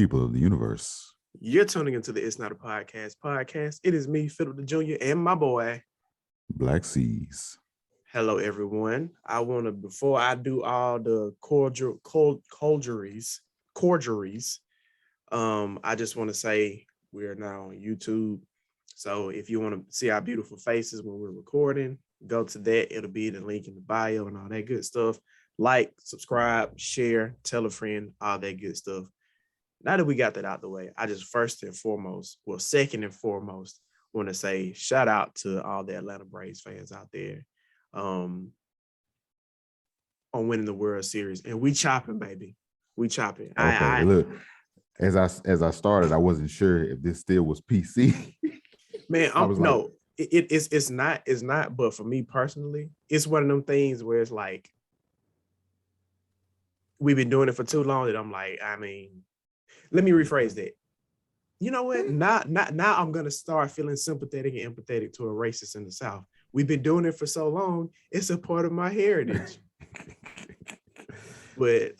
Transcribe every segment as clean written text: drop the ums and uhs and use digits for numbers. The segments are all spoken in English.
people of the universe. You're tuning into the It's Not a Podcast. It is me, Philip the Jr., and my boy, Blk Cz. Hello, everyone. I want to, before I do all the corduries, I just want to say we're now on YouTube. So if you want to see our beautiful faces when we're recording, go to that. It'll be the link in the bio and all that good stuff. Like, subscribe, share, tell a friend, all that good stuff. Now that we got that out the way, I just second and foremost, want to say shout out to all the Atlanta Braves fans out there on winning the World Series. And we chopping, baby. We chopping. Okay, look, as I started, I wasn't sure if this still was PC. Man, it's not. But for me personally, it's one of them things where it's like we've been doing it for too long that I'm like, I mean, let me rephrase that. You know what? Now I'm gonna start feeling sympathetic and empathetic to a racist in the South. We've been doing it for so long; it's a part of my heritage. But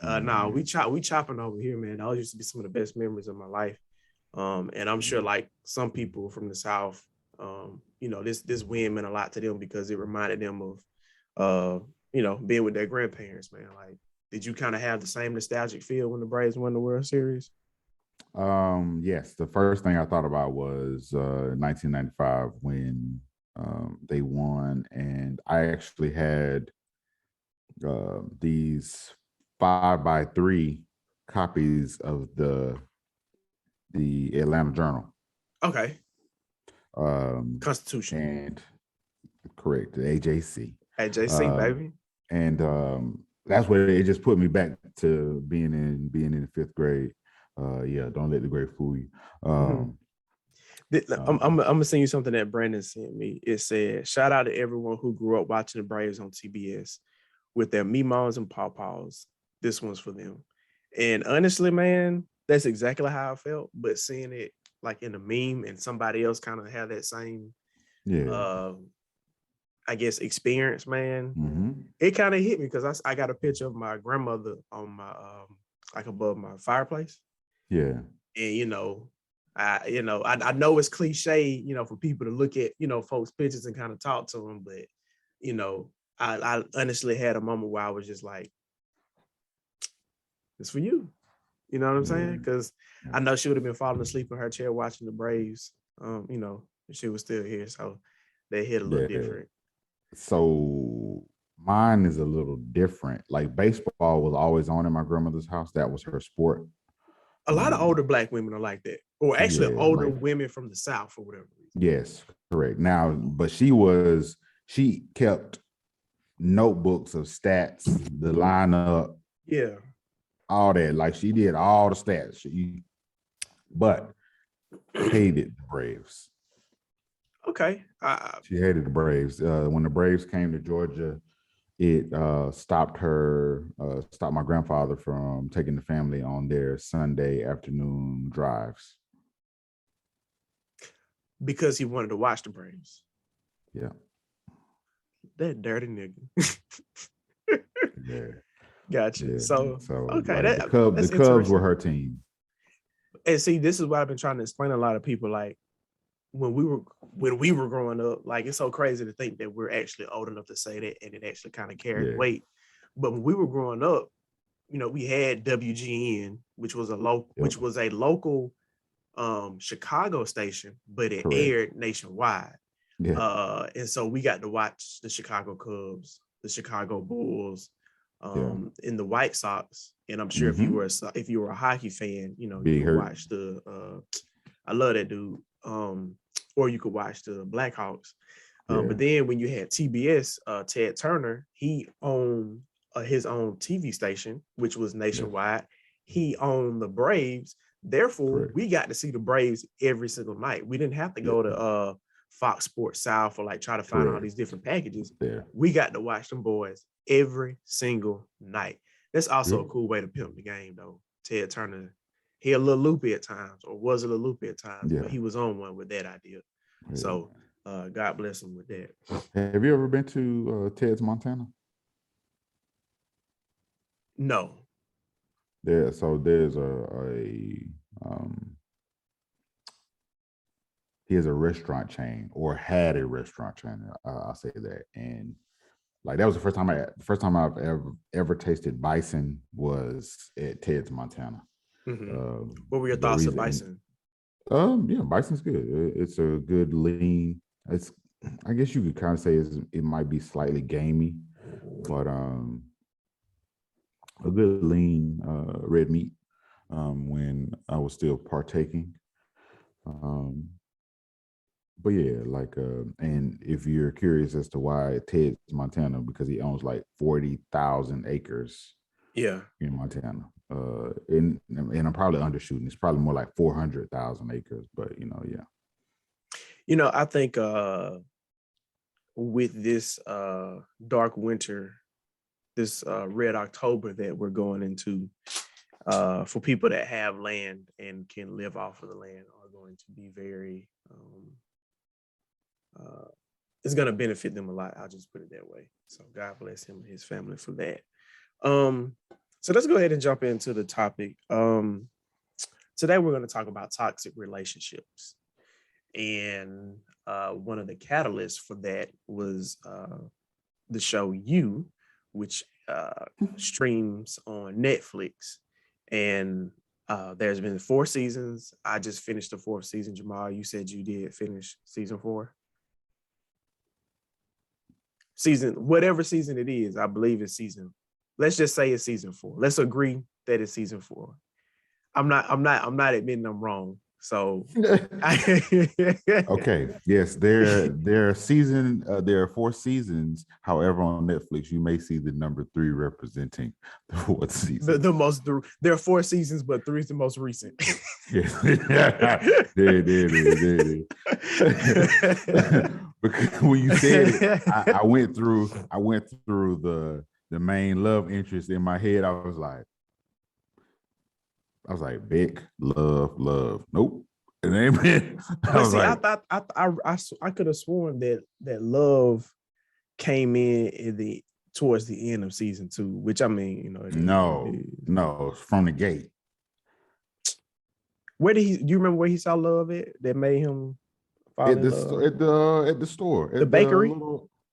we chopping over here, man. Those used to be some of the best memories of my life. And I'm sure, like some people from the South, this win meant a lot to them because it reminded them of, being with their grandparents, man. Like, did you kind of have the same nostalgic feel when the Braves won the World Series? Yes, the first thing I thought about was 1995 when they won, and I actually had these 5x3 copies of the Atlanta Journal. Okay. Constitution. And correct, the AJC. AJC, baby. And that's where it just put me back to being in the fifth grade. Don't let the grade fool you. I'm gonna send you something that Brandon sent me. It said, "Shout out to everyone who grew up watching the Braves on TBS with their meemaws and pawpaws. This one's for them." And honestly, man, that's exactly how I felt. But seeing it like in a meme and somebody else kind of have that same, I guess, experience, man, it kind of hit me because I got a picture of my grandmother on my like above my fireplace. Yeah. And I know it's cliche, for people to look at, folks' pictures and kind of talk to them, but I honestly had a moment where I was just like, it's for you. You know what I'm saying? Because I know she would have been falling asleep in her chair watching the Braves, if she was still here. So they hit a little different. So mine is a little different. Like baseball was always on in my grandmother's house. That was her sport. A lot of older Black women are like that, or actually older women from the South or whatever. Yes, correct. Now, but she kept notebooks of stats, the lineup, all that. Like she did all the stats. But hated the Braves. Okay. She hated the Braves. When the Braves came to Georgia, it stopped my grandfather from taking the family on their Sunday afternoon drives. Because he wanted to watch the Braves. Yeah. That dirty nigga. Yeah. Gotcha. Yeah. So okay. Like the Cubs were her team. And see, this is what I've been trying to explain to a lot of people. Like, when we were growing up, like, it's so crazy to think that we're actually old enough to say that and it actually kind of carried weight. But when we were growing up, we had WGN, which was a local Chicago station, but it aired nationwide. And so we got to watch the Chicago Cubs, the Chicago Bulls, and the White Sox. And I'm sure if you were a hockey fan, you could watch I love that dude. Or you could watch the Blackhawks. But then when you had TBS, Ted Turner, he owned his own TV station, which was nationwide. He owned the Braves. Therefore, we got to see the Braves every single night. We didn't have to go to Fox Sports South or like try to find all these different packages. We got to watch them boys every single night. That's also a cool way to pimp the game, though. Ted Turner, he a little loopy at times, or was a little loopy at times, but he was on one with that idea. So God bless him with that. Have you ever been to Ted's Montana? No. There's a he has a restaurant chain, or had a restaurant chain. I'll say that. And like, that was the first time I've ever tasted bison was at Ted's, Montana. What were your thoughts of bison? Yeah, bison's good. It's a good lean. I guess you could kind of say it might be slightly gamey, but a good lean red meat when I was still partaking. But yeah, like, and if you're curious as to why Ted's Montana, because he owns like 40,000 acres. Yeah. In Montana. And I'm probably undershooting. It's probably more like 400,000 acres, but yeah. I think with this dark winter, this red October that we're going into, for people that have land and can live off of the land are going to be very, it's going to benefit them a lot. I'll just put it that way. So God bless him and his family for that. So let's go ahead and jump into the topic. Today we're going to talk about toxic relationships. And one of the catalysts for that was the show You, which streams on Netflix. And there's been 4 seasons. I just finished the 4th season. Jamal, you said you did finish season 4? Whatever season it is, I believe it's season. Let's just say it's season 4. Let's agree that it's season 4. I'm not admitting I'm wrong. So okay. Yes, there are 4 seasons. However, on Netflix, you may see the number 3 representing the 4th season. There are 4 seasons, but 3 is the most recent. Yes. There it is. Because when you said it, I went through the main love interest in my head. I was like, Beck, love. Nope. It ain't been. I could have sworn that love came in towards the end of season 2, which I mean, no, from the gate. Where do you remember where he saw love at that made him fall in love? At the store. The bakery?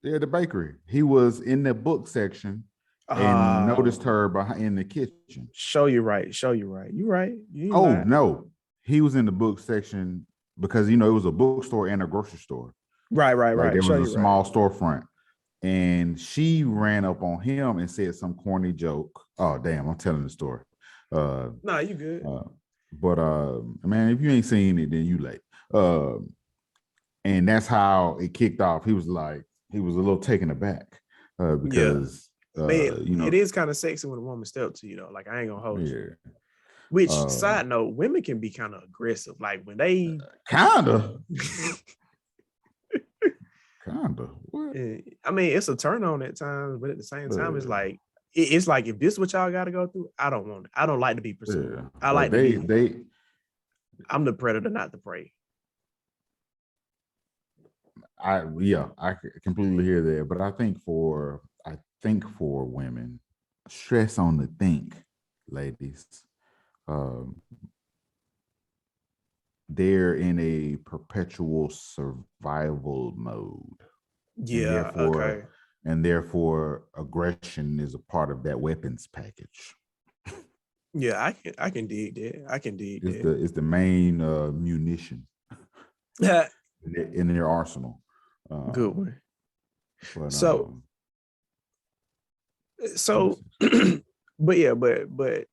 The bakery. He was in the book section and noticed her in the kitchen. Show you right. You right. No. He was in the book section because, it was a bookstore and a grocery store. Right. There was a small storefront. And she ran up on him and said some corny joke. Oh, damn, I'm telling the story. Nah, you good. But man, if you ain't seen it, then you late. And that's how it kicked off. He was a little taken aback because it is kind of sexy when a woman steps to you, though. Like, I ain't gonna hold you. Which, side note, women can be kind of aggressive. Like when they kinda. What? I mean, it's a turn on at times, but at the same time, it's like if this is what y'all got to go through, I don't want it. I don't like to be pursued. Yeah. I like to be. I'm the predator, not the prey. I completely hear that, but I think for women, stress on the think, ladies. They're in a perpetual survival mode. Yeah. Okay. And therefore, aggression is a part of that weapons package. Yeah, I can dig that. It's the main munition in their arsenal. Good one. But, but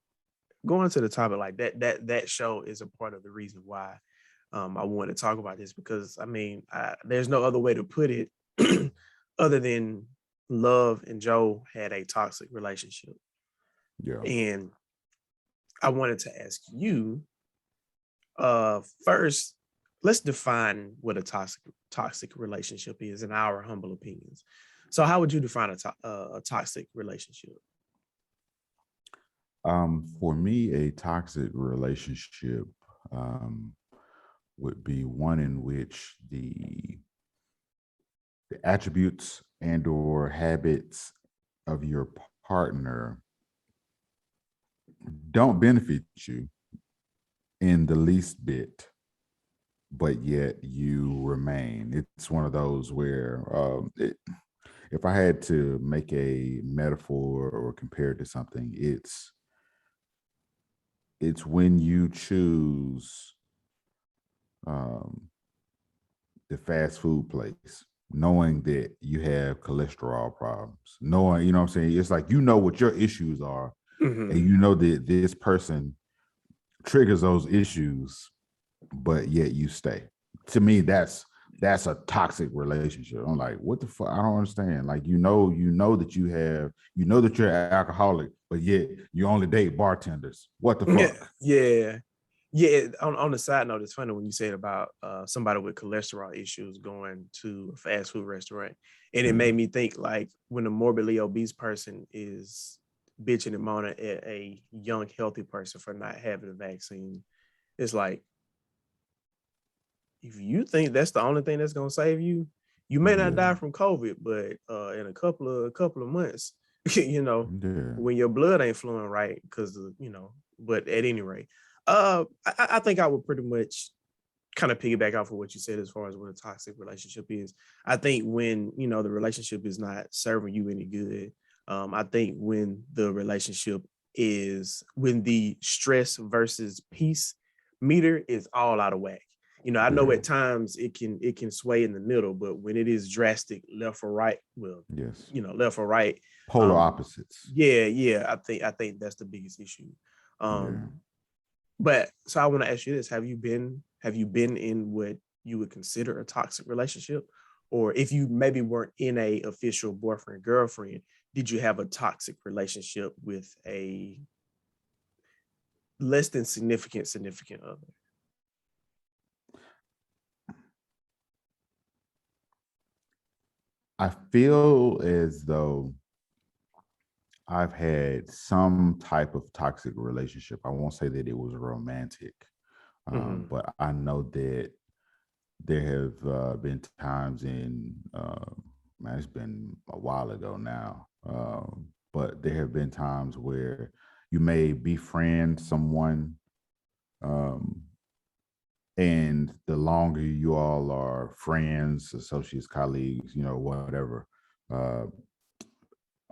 going to the topic like that show is a part of the reason why I want to talk about this, because I mean, there's no other way to put it other than Love and Joe had a toxic relationship. Yeah. And I wanted to ask you, first, let's define what a toxic relationship is in our humble opinions. So how would you define a toxic relationship? For me, a toxic relationship would be one in which the attributes and or habits of your partner don't benefit you, in the least bit, but yet you remain. It's one of those where if I had to make a metaphor or compare it to something, it's when you choose the fast food place, knowing that you have cholesterol problems, knowing, you know what I'm saying? It's like, you know what your issues are, and you know that this person triggers those issues, but yet you stay. To me, that's a toxic relationship. I'm like, what the fuck? I don't understand. Like, you know that you have, you know that you're an alcoholic, but yet you only date bartenders. What the fuck? Yeah. On the side note, it's funny when you said about somebody with cholesterol issues going to a fast food restaurant, and it made me think, like, when a morbidly obese person is bitching and moaning at a young healthy person for not having a vaccine, it's like, if you think that's the only thing that's gonna save you, you may not die from COVID, but in a couple of months, you know, when your blood ain't flowing right, because you know. But at any rate, I think I would pretty much kind of piggyback off of what you said as far as what a toxic relationship is. I think when, you know, the relationship is not serving you any good. I think when the relationship is, when the stress versus peace meter is all out of whack. You know, I know at times it can sway in the middle, but when it is drastic left or right, well, yes, you know, left or right, polar opposites. Yeah. I think that's the biggest issue. But so I want to ask you this: Have you been in what you would consider a toxic relationship, or if you maybe weren't in a official boyfriend girlfriend, did you have a toxic relationship with a less than significant other? I feel as though I've had some type of toxic relationship. I won't say that it was romantic, but I know that there have been times in, man, it's been a while ago now, but there have been times where you may befriend someone, and the longer you all are friends, associates, colleagues, you know, whatever,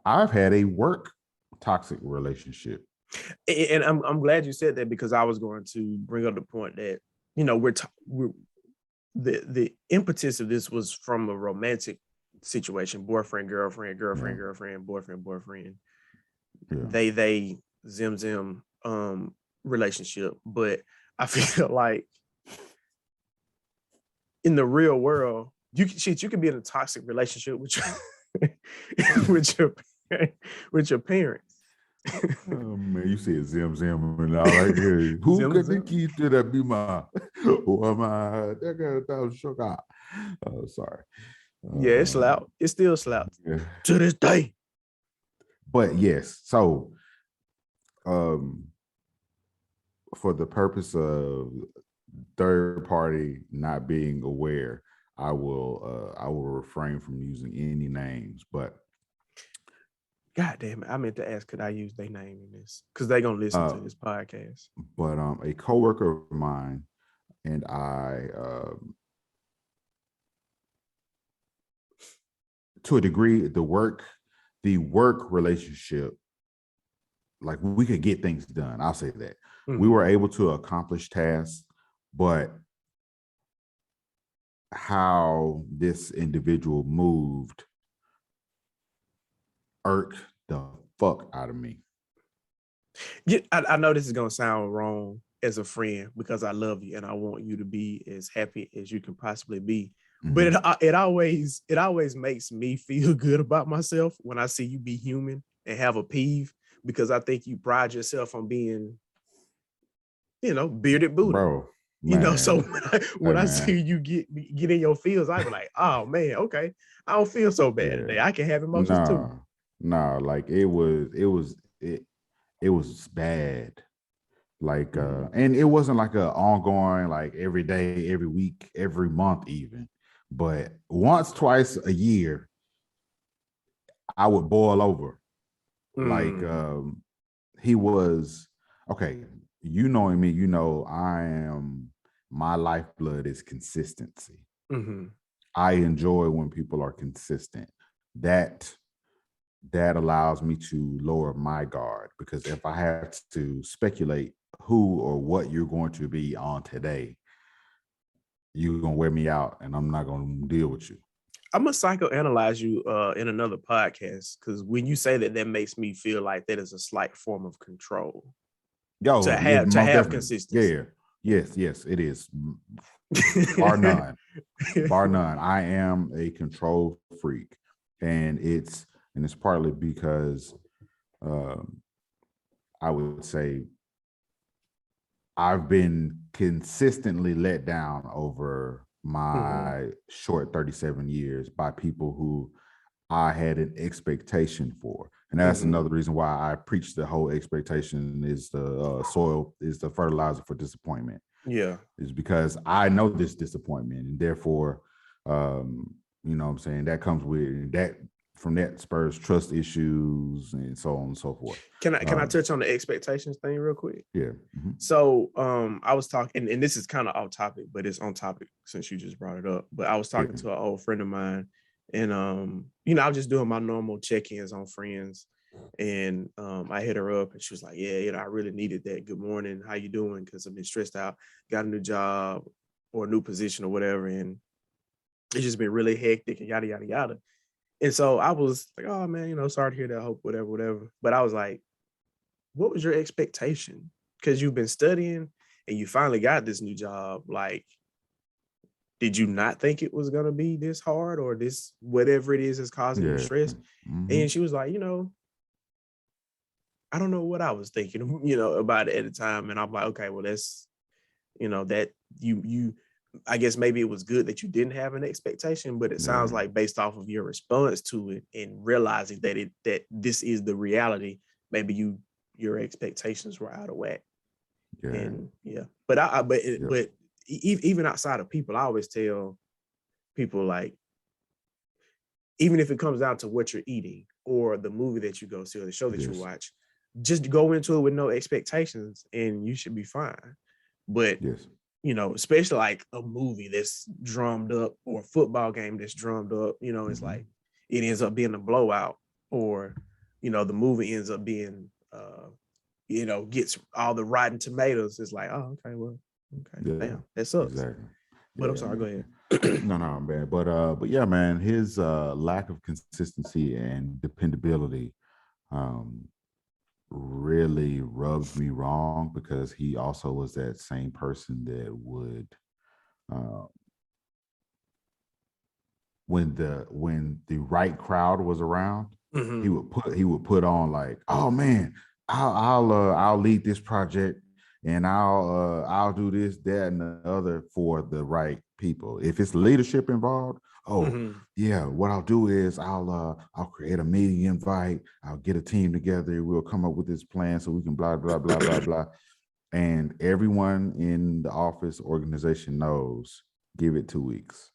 I've had a work toxic relationship. And I'm glad you said that, because I was going to bring up the point that, you know, we're the impetus of this was from a romantic situation, boyfriend, girlfriend, boyfriend, they zim relationship. But I feel like in the real world, you can be in a toxic relationship with with your parents. Oh man, you said zim and all like, hey, who could the key to that be my or my that girl thought sugar? Oh, sorry. Yeah, it's loud. It's still loud to this day. But yes, so for the purpose of third party not being aware, I will refrain from using any names, but God damn it, I meant to ask, could I use their name in this? Because they're gonna listen to this podcast. But a coworker of mine and I, to a degree, the work relationship, like, we could get things done. I'll say that. We were able to accomplish tasks, but how this individual moved irked the fuck out of me. Yeah, I know this is gonna sound wrong as a friend, because I love you and I want you to be as happy as you can possibly be. But it always makes me feel good about myself when I see you be human and have a peeve, because I think you pride yourself on being, you know, bearded Buddha. Bro, man. You know, so when I see you get in your feels, I be like, oh man, okay, I don't feel so bad today. I can have emotions too. No, like it was bad. Like and it wasn't like a ongoing, like every day, every week, every month even. But once, twice a year, I would boil over. Like he was okay. you knowing me, my lifeblood is consistency. Mm-hmm. I enjoy when people are consistent. That allows me to lower my guard, because if I have to speculate who or what you're going to be on today, you're going to wear me out and I'm not going to deal with you. I'm going to psychoanalyze you in another podcast, because when you say that, that makes me feel like that is a slight form of control. To have consistency. Yeah. Yes, it is. Bar none. Bar none. I am a control freak. And it's partly because I would say I've been consistently let down over my short 37 years by people who I had an expectation for. And that's another reason why I preach the whole expectation is the soil is the fertilizer for disappointment. Yeah. Is because I know this disappointment, and therefore, you know what I'm saying, that comes with that, from that spurs trust issues and so on and so forth. Can I touch on the expectations thing real quick? Yeah. Mm-hmm. So I was talking, and this is kind of off topic, but it's on topic since you just brought it up. But I was talking to an old friend of mine, and I was just doing my normal check-ins on friends. And I hit her up and she was like, yeah, I really needed that. Good morning. How you doing? Because I've been stressed out, got a new job or a new position or whatever. And it's just been really hectic and yada, yada, yada. And so I was like, oh man, sorry to hear that. I hope whatever. But I was like, what was your expectation? Because you've been studying and you finally got this new job. Like, did you not think it was going to be this hard, or this, whatever it is causing you stress? Mm-hmm. And she was like, I don't know what I was thinking, about it at the time. And I'm like, okay, well, that's, that you, I guess maybe it was good that you didn't have an expectation, but it sounds like based off of your response to it and realizing that this is the reality, maybe your expectations were out of whack. Yeah. And but even outside of people, I always tell people, like, even if it comes down to what you're eating or the movie that you go see or the show that you watch, just go into it with no expectations and you should be fine. But, especially like a movie that's drummed up or a football game that's drummed up, it's like it ends up being a blowout, or, the movie ends up being, gets all the Rotten Tomatoes. It's like, oh, okay, well, okay, damn, that sucks. Exactly. But I'm sorry, go ahead. No, man. But yeah, man, his lack of consistency and dependability really rubbed me wrong, because he also was that same person that would when the right crowd was around, he would put on like, oh man, I'll lead this project and I'll do this, that, and the other for the right people. If it's leadership involved, what I'll do is I'll create a meeting invite, I'll get a team together, we'll come up with this plan so we can blah blah blah blah blah. And everyone in the office organization knows, give it 2 weeks.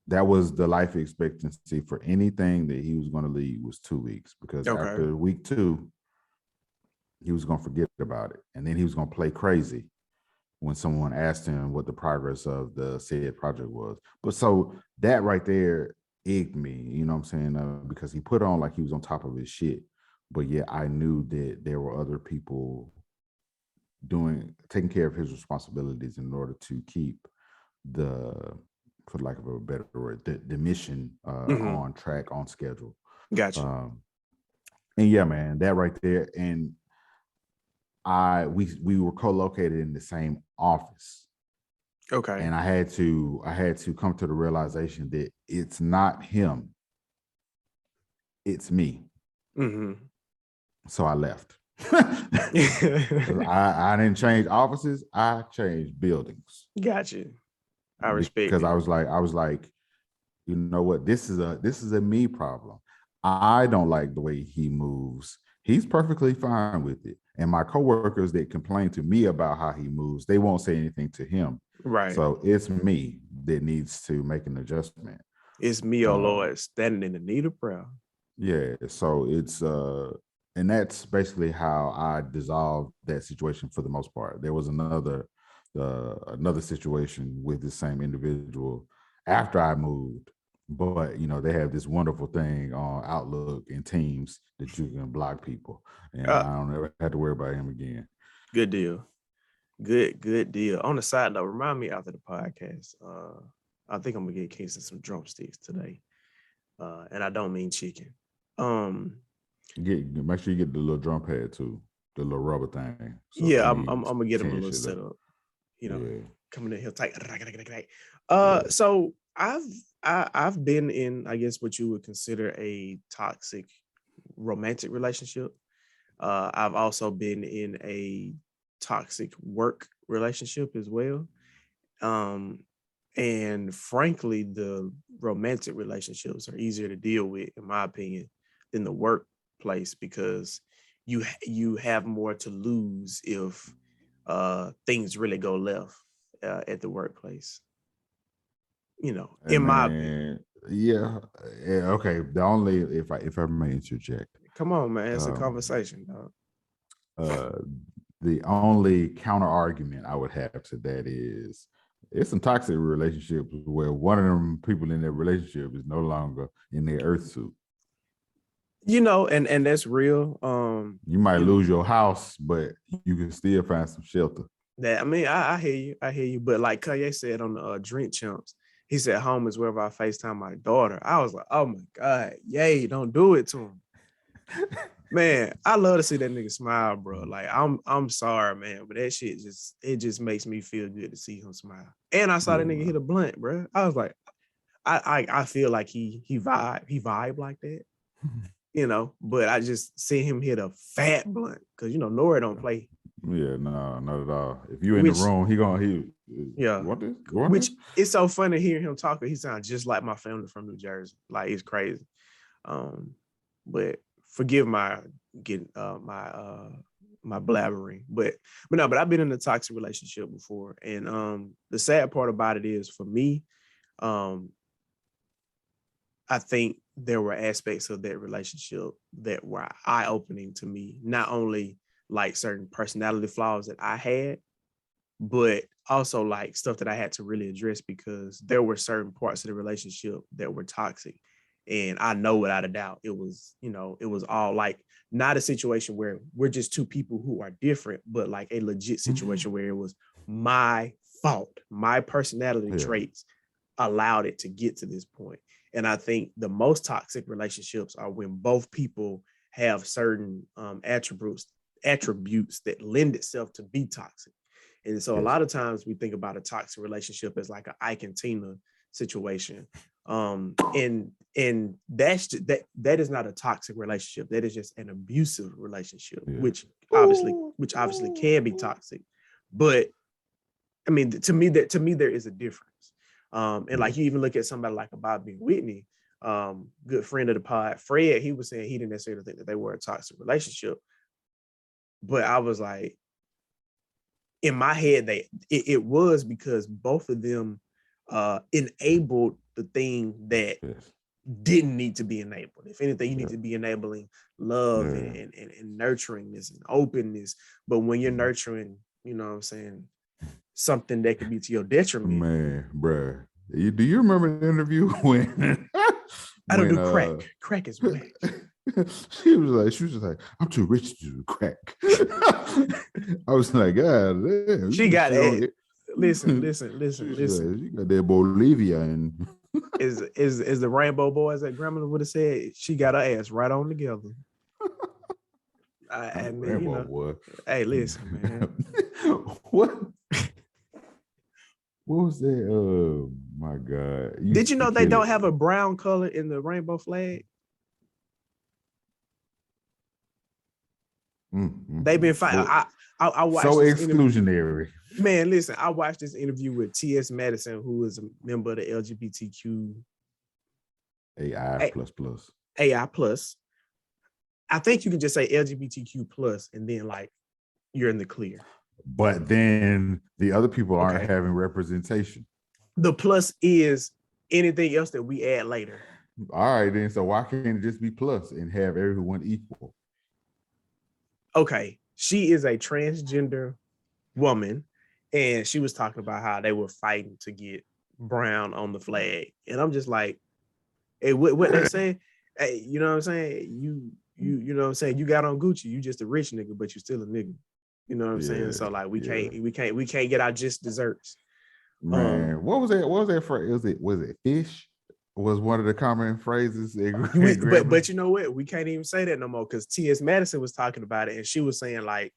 That was the life expectancy for anything that he was going to lead, was 2 weeks, because after week 2, he was going to forget about it. And then he was going to play crazy when someone asked him what the progress of the said project was. But so that right there egged me, you know what I'm saying? Because he put on like he was on top of his shit. But yeah, I knew that there were other people taking care of his responsibilities in order to keep for lack of a better word, the mission on track, on schedule. Gotcha. And yeah, man, that right there. And we were co-located in the same office. Okay. And I had to come to the realization that it's not him, it's me. So I left. I didn't change offices, I changed buildings. Gotcha. I respect, because I was like, you know what, this is a me problem. I don't like the way he moves. He's perfectly fine with it. And my coworkers that complain to me about how he moves, they won't say anything to him. Right. So it's me that needs to make an adjustment. It's me, oh Lord, standing in the need of prayer. Yeah. So it's And that's basically how I dissolved that situation for the most part. There was another situation with the same individual after I moved, but they have this wonderful thing on Outlook and Teams that you can block people, and I don't ever have to worry about him again. Good deal. Good deal. On the side note, remind me after the podcast. I think I'm gonna get Kingston some drumsticks today, and I don't mean chicken. Make sure you get the little drum pad too, the little rubber thing. So yeah, I'm gonna get him a little setup. Coming in here tight. So I've been in, I guess, what you would consider a toxic romantic relationship. I've also been in a toxic work relationship as well. And frankly, the romantic relationships are easier to deal with, in my opinion, than the workplace, because you have more to lose if things really go left at the workplace. In my opinion. Yeah. Okay. The only, if I may interject. Come on, man. It's a conversation, dog. The only counter argument I would have to that is it's some toxic relationships where one of them people in that relationship is no longer in their earth suit. And that's real. You might lose your house, but you can still find some shelter. I hear you. But like Kanye said on the Drink Champs, he said home is wherever I FaceTime my daughter. I was like, oh my God, yay, don't do it to him. Man, I love to see that nigga smile, bro. Like, I'm sorry, man, but that shit just makes me feel good to see him smile. And I saw that nigga hit a blunt, bro. I was like, I feel like he vibe like that, but I just see him hit a fat blunt because Nora don't play. Yeah, no, not at all. If you in the room, what this? Which it's so funny hearing him talk. He sounds just like my family from New Jersey. Like, it's crazy. But forgive my blabbering, but I've been in a toxic relationship before, and the sad part about it is, for me, I think there were aspects of that relationship that were eye-opening to me, not only like certain personality flaws that I had, but also like stuff that I had to really address, because there were certain parts of the relationship that were toxic. And I know without a doubt, it was all like not a situation where we're just two people who are different, but like a legit situation where it was my fault. My personality traits allowed it to get to this point. And I think the most toxic relationships are when both people have certain attributes that lend itself to be toxic. And so a lot of times we think about a toxic relationship as like an Ike and Tina situation. And that is not a toxic relationship. That is just an abusive relationship, which obviously can be toxic. But I mean, to me there is a difference. And like, you even look at somebody like a Bobby Whitney, good friend of the pod, Fred, he was saying he didn't necessarily think that they were a toxic relationship. But I was like, in my head, it was because both of them enabled the thing that didn't need to be enabled. If anything, you need to be enabling love and nurturingness and openness. But when you're nurturing, you know what I'm saying, something that could be to your detriment. Man, bruh. Do you remember the interview when I don't do crack. Crack is whack. She was just like, I'm too rich to do crack. I was like, God damn. She got it. Listen. She got that Bolivia and is the Rainbow Boys that grandma would have said, she got her ass right on together. I mean, boy. Hey, listen, man. What was that? Oh my God. Did you know they don't have a brown color in the rainbow flag? They've been fighting. I watched so exclusionary. Man, listen, I watched this interview with T.S. Madison, who is a member of the LGBTQ AI++. AI plus. I think you can just say LGBTQ plus, and then like you're in the clear. But then the other people aren't having representation. The plus is anything else that we add later. All right, then. So why can't it just be plus and have everyone equal? okay, she is a transgender woman, and she was talking about how they were fighting to get brown on the flag, and I'm just like, hey, what they say? Hey, you know what I'm saying? You know what I'm saying? You got on Gucci, you just a rich nigga, but you still a nigga. You know what I'm saying? So like we can't get our just desserts. Man, what was that? What was that phrase? Was it fish? Was one of the common phrases. But you know what? We can't even say that no more because T.S. Madison was talking about it, and she was saying like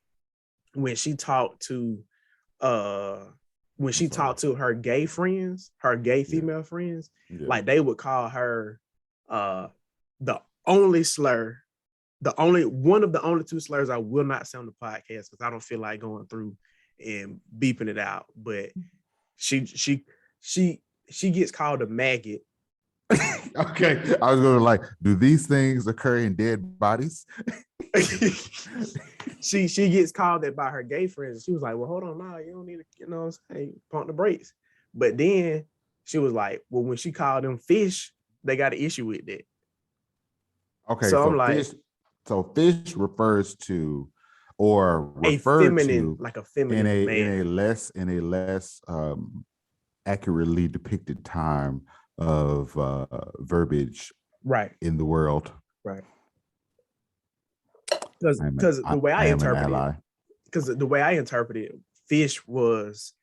when she talked to her gay friends, her gay female friends, like they would call her the only slur, one of the only two slurs I will not say on the podcast because I don't feel like going through and beeping it out. But she gets called a maggot. Okay, I was going to like, do these things occur in dead bodies? she gets called that by her gay friends. She was like, well, hold on, now you don't need to, you know what I'm saying, pump the brakes. But then she was like, well, when she called them fish, they got an issue with that. Okay, so I'm like, fish refers to or referred to like a feminine in a less accurately depicted time of verbiage in the world. Right. Because the way I interpreted it, fish was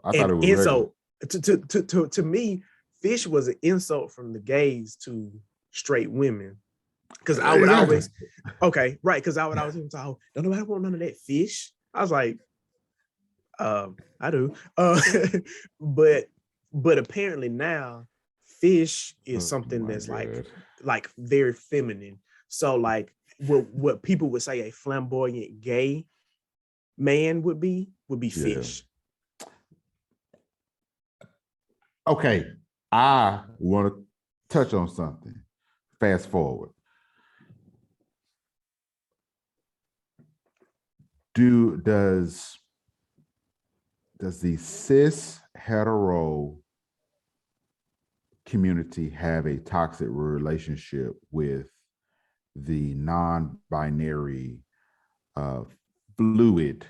an insult. To me, fish was an insult from the gays to straight women. Because I would always, because I would always even talk, don't nobody want none of that fish. I was like, I do. But apparently now, fish is something that's like very feminine. So like what people would say a flamboyant gay man would be fish. Okay, I want to touch on something. Fast forward. Does the cis hetero community have a toxic relationship with the non-binary fluid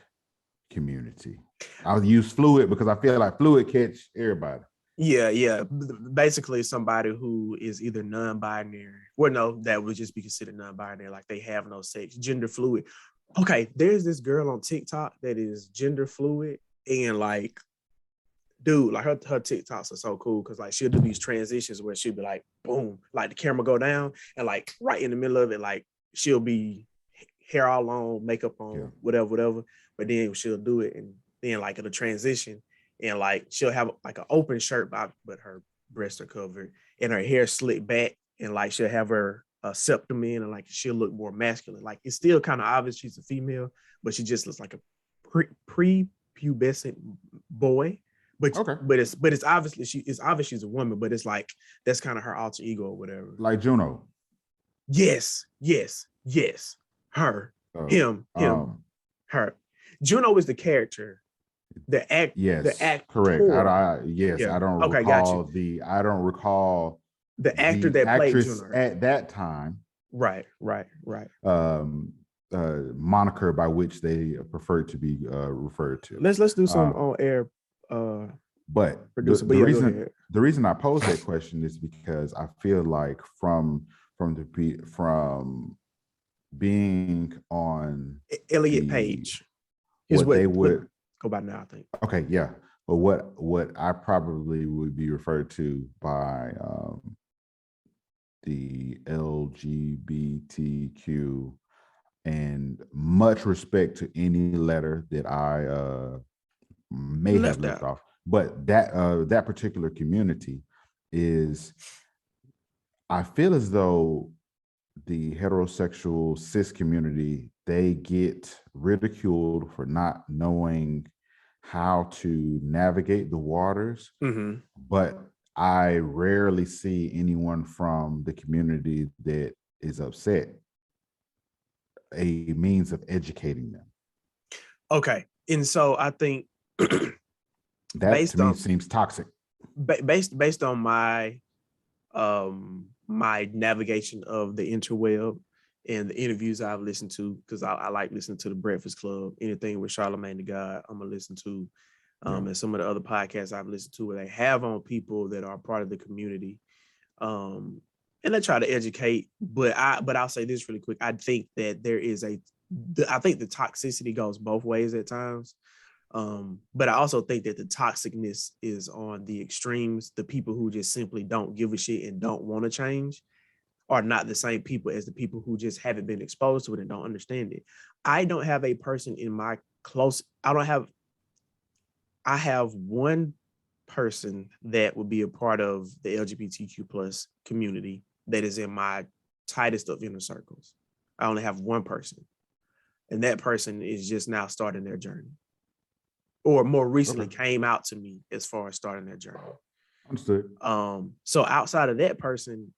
community? I'll use fluid because I feel like fluid catch everybody. Yeah. Basically, somebody who is either non-binary, or no, that would just be considered non-binary, like they have no sex, gender fluid. Okay, there's this girl on TikTok that is gender fluid, and like, dude, like her TikToks are so cool because like she'll do these transitions where she'll be like, boom, like the camera go down, and like right in the middle of it, like she'll be hair all on, makeup on, whatever. But then she'll do it, and then like it'll transition, and like she'll have like an open shirt, but her breasts are covered, and her hair slicked back, and like she'll have her septum in, and like she'll look more masculine. Like it's still kind of obvious she's a female, but she just looks like a pre-pubescent boy. But it's obviously she's a woman, but it's like that's kind of her alter ego or whatever. Like Juno. Yes. Her, him, her. Juno is the character. The act. Yes, the act. Correct. I don't recall the actor that played Juno at that time. Right. Moniker by which they prefer to be referred to. Let's do some on air. But the reason I pose that question is because I feel like from being on Elliot Page, what they would go by now, I think. Okay, yeah. But what I probably would be referred to by the LGBTQ, and much respect to any letter that I may have left off, but that particular community is, I feel as though the heterosexual cis community, they get ridiculed for not knowing how to navigate the waters. Mm-hmm. But I rarely see anyone from the community that is upset a means of educating them. Okay. And so I think that to me seems toxic. Based on my my navigation of the interweb and the interviews I've listened to, because I like listening to the Breakfast Club, anything with Charlamagne the God, I'm gonna listen to. And some of the other podcasts I've listened to where they have on people that are part of the community. And they try to educate, but I'll say this really quick. I think that I think the toxicity goes both ways at times. But I also think that the toxicness is on the extremes. The people who just simply don't give a shit and don't want to change are not the same people as the people who just haven't been exposed to it and don't understand it. I don't have a person in my I have one person that would be a part of the LGBTQ plus community that is in my tightest of inner circles. I only have one person, and that person is just now starting their journey, or more recently came out to me as far as starting their journey. Understood. So outside of that person,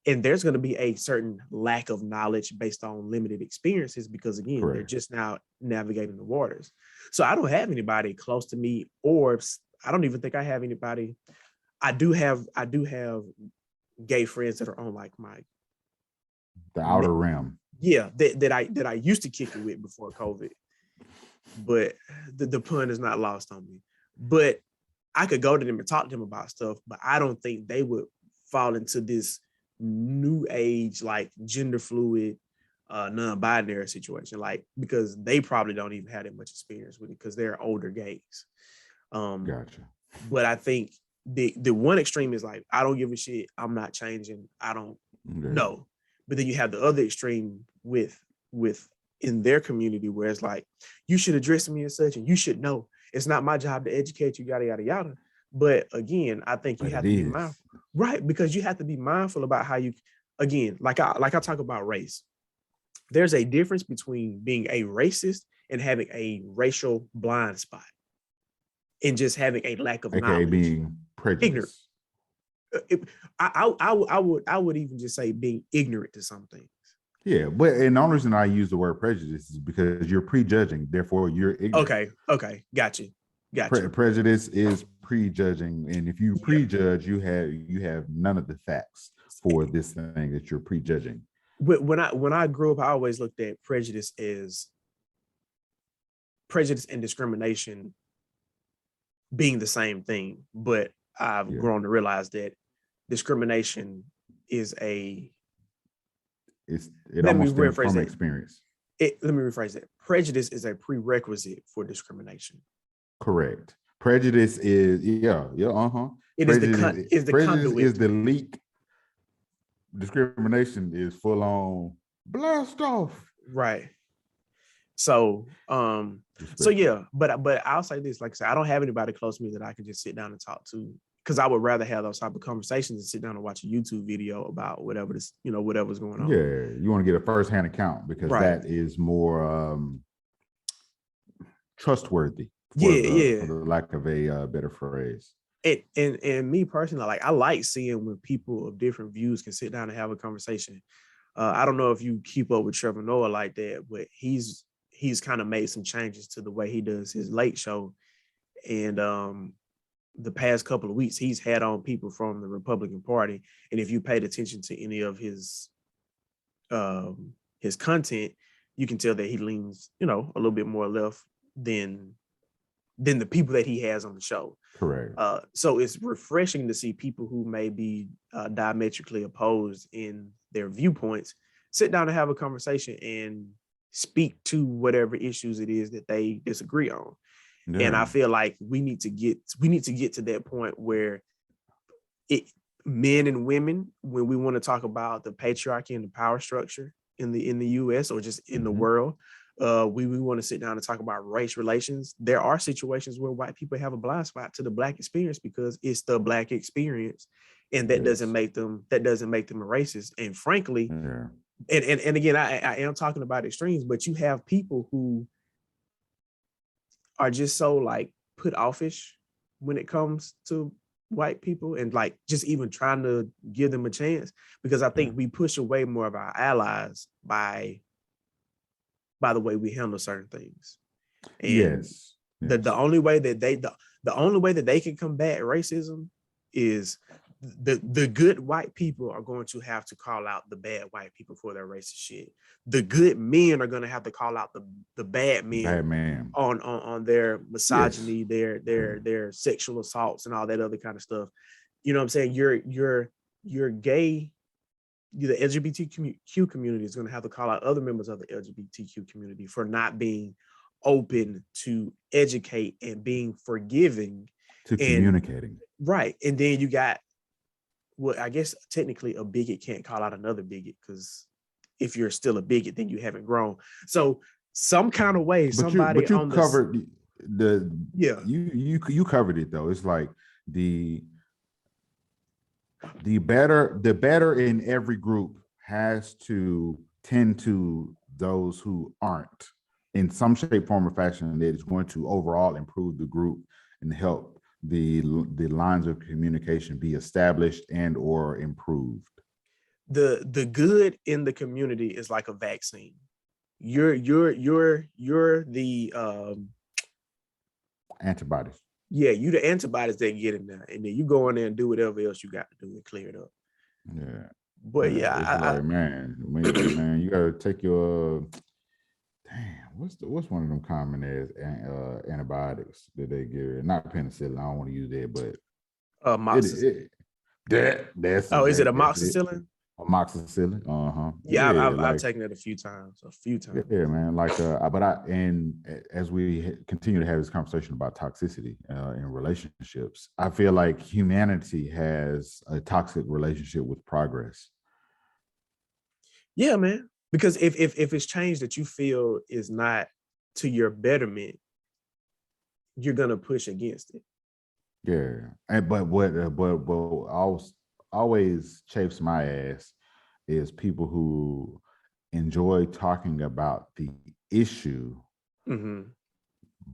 and there's going to be a certain lack of knowledge based on limited experiences, because again, they're just now navigating the waters. So I don't have anybody close to me, or I don't even think I have anybody. I do have gay friends that are on like the outer rim. Yeah, that I used to kick it with before COVID. But the pun is not lost on me. But I could go to them and talk to them about stuff, but I don't think they would fall into this new age, like gender fluid, non-binary situation, like, because they probably don't even have that much experience with it because they're older gays. Gotcha. But I think the one extreme is like, I don't give a shit, I'm not changing, I don't know. But then you have the other extreme with in their community where it's like, you should address me as such and you should know. It's not my job to educate you, yada, yada, yada. But again, I think you have to be mindful, right? Because you have to be mindful about how you, again, like I talk about race. There's a difference between being a racist and having a racial blind spot, and just having a lack of knowledge. Being prejudiced. I would even just say being ignorant to something. Yeah, but and the only reason I use the word prejudice is because you're prejudging, therefore you're ignorant. Okay, got you. Prejudice is prejudging, and if you prejudge, you have none of the facts for this thing that you're prejudging. When I grew up, I always looked at prejudice as prejudice and discrimination being the same thing, but I've grown to realize that discrimination is it almost stems from experience. Let me rephrase that. Prejudice is a prerequisite for discrimination. Correct. Prejudice is It prejudice is the conduit. Is the leak. Discrimination is full on blast off. Right. So but I'll say this, like I said, I don't have anybody close to me that I can just sit down and talk to, because I would rather have those type of conversations and sit down and watch a YouTube video about whatever's going on. Yeah, you want to get a first-hand account because that is more trustworthy. For the lack of a better phrase. And me personally, like, I like seeing when people of different views can sit down and have a conversation. I don't know if you keep up with Trevor Noah like that, but he's kind of made some changes to the way he does his late show. And the past couple of weeks, he's had on people from the Republican Party. And if you paid attention to any of his content, you can tell that he leans, a little bit more left than the people that he has on the show. Correct. So it's refreshing to see people who may be diametrically opposed in their viewpoints sit down and have a conversation and speak to whatever issues it is that they disagree on. Yeah. And I feel like we need to get to that point where men and women, when we want to talk about the patriarchy and the power structure in the US or just in the world, we want to sit down and talk about race relations. There are situations where white people have a blind spot to the Black experience because it's the Black experience, and that doesn't make them a racist. And frankly, and again, I am talking about extremes, but you have people who are just so like put offish when it comes to white people, and like just even trying to give them a chance, because I think we push away more of our allies by the way we handle certain things. And the only way that they can combat racism is the good white people are going to have to call out the bad white people for their racist shit. The good men are going to have to call out the bad men on their misogyny, yes, their sexual assaults and all that other kind of stuff. You know what I'm saying? You're gay. The LGBTQ community is going to have to call out other members of the LGBTQ community for not being open to educate and being forgiving to communicating. Right. And then you got, well, I guess technically a bigot can't call out another bigot, because if you're still a bigot, then you haven't grown. So some kind of way, somebody you covered you covered it though. It's like the better in every group has to tend to those who aren't in some shape, form, or fashion, that is going to overall improve the group and help the lines of communication be established and or improved. The good in the community is like a vaccine. You're the antibodies. Yeah, you the antibodies that get in there, and then you go in there and do whatever else you got to do and clear it up. Yeah, but yeah, man, you gotta take your what's one of them common as antibiotics that they give? Not penicillin. I don't want to use that, but amoxicillin. Is it amoxicillin? Amoxicillin. Yeah, I've taken it a few times. Yeah, man. As we continue to have this conversation about toxicity in relationships, I feel like humanity has a toxic relationship with progress. Yeah, man. Because if it's change that you feel is not to your betterment, you're gonna push against it. Yeah, but what always chafes my ass is people who enjoy talking about the issue,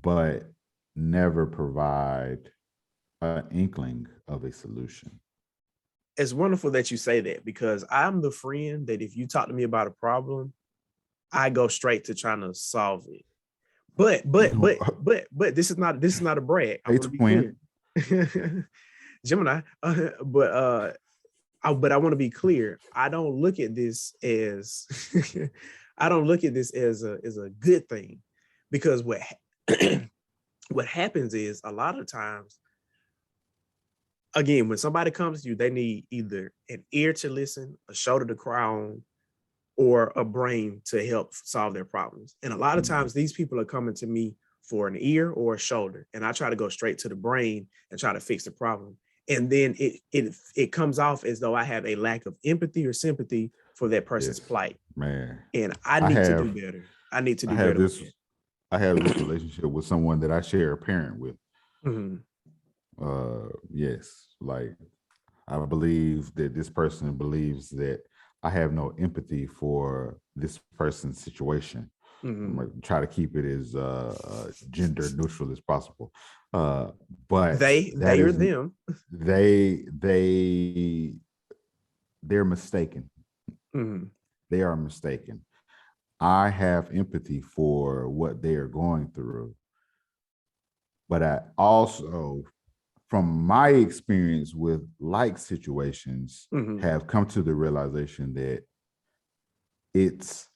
but never provide an inkling of a solution. It's wonderful that you say that, because I'm the friend that if you talk to me about a problem, I go straight to trying to solve it. But this is not a brag. I want to be clear. Gemini, but I want to be clear. I don't look at this as a good thing, because what happens is a lot of times, again, when somebody comes to you, they need either an ear to listen, a shoulder to cry on, or a brain to help solve their problems. And a lot of times these people are coming to me for an ear or a shoulder, and I try to go straight to the brain and try to fix the problem. And then it comes off as though I have a lack of empathy or sympathy for that person's plight. Man. And I need to do better. I need to do better. I have this relationship with someone that I share a parent with. Yes, like I believe that this person believes that I have no empathy for this person's situation. I'm gonna try to keep it as gender neutral as possible. But they are them. They're mistaken. They are mistaken. I have empathy for what they are going through, but I also, from my experience with like situations, have come to the realization that it's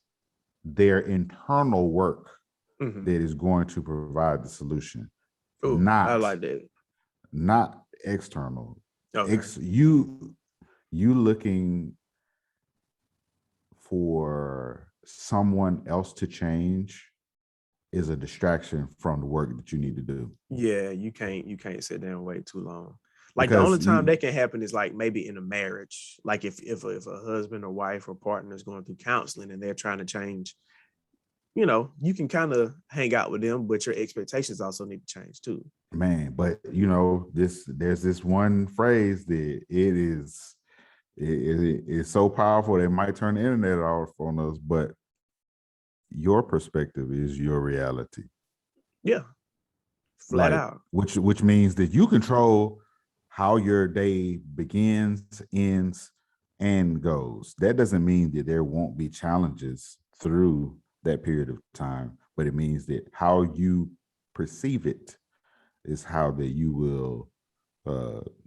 their internal work that is going to provide the solution. I like that. Not external. Okay. You looking for someone else to change is a distraction from the work that you need to do. Yeah, you can't sit there and wait too long. Like, because the only time that can happen is like maybe in a marriage. Like if a husband or wife or partner is going through counseling and they're trying to change, you can kind of hang out with them, but your expectations also need to change too. Man, but there's this one phrase that it is so powerful that it might turn the internet off on us, but your perspective is your reality. Yeah. Flat out. Which means that you control how your day begins, ends, and goes. That doesn't mean that there won't be challenges through that period of time, but it means that how you perceive it is how that you will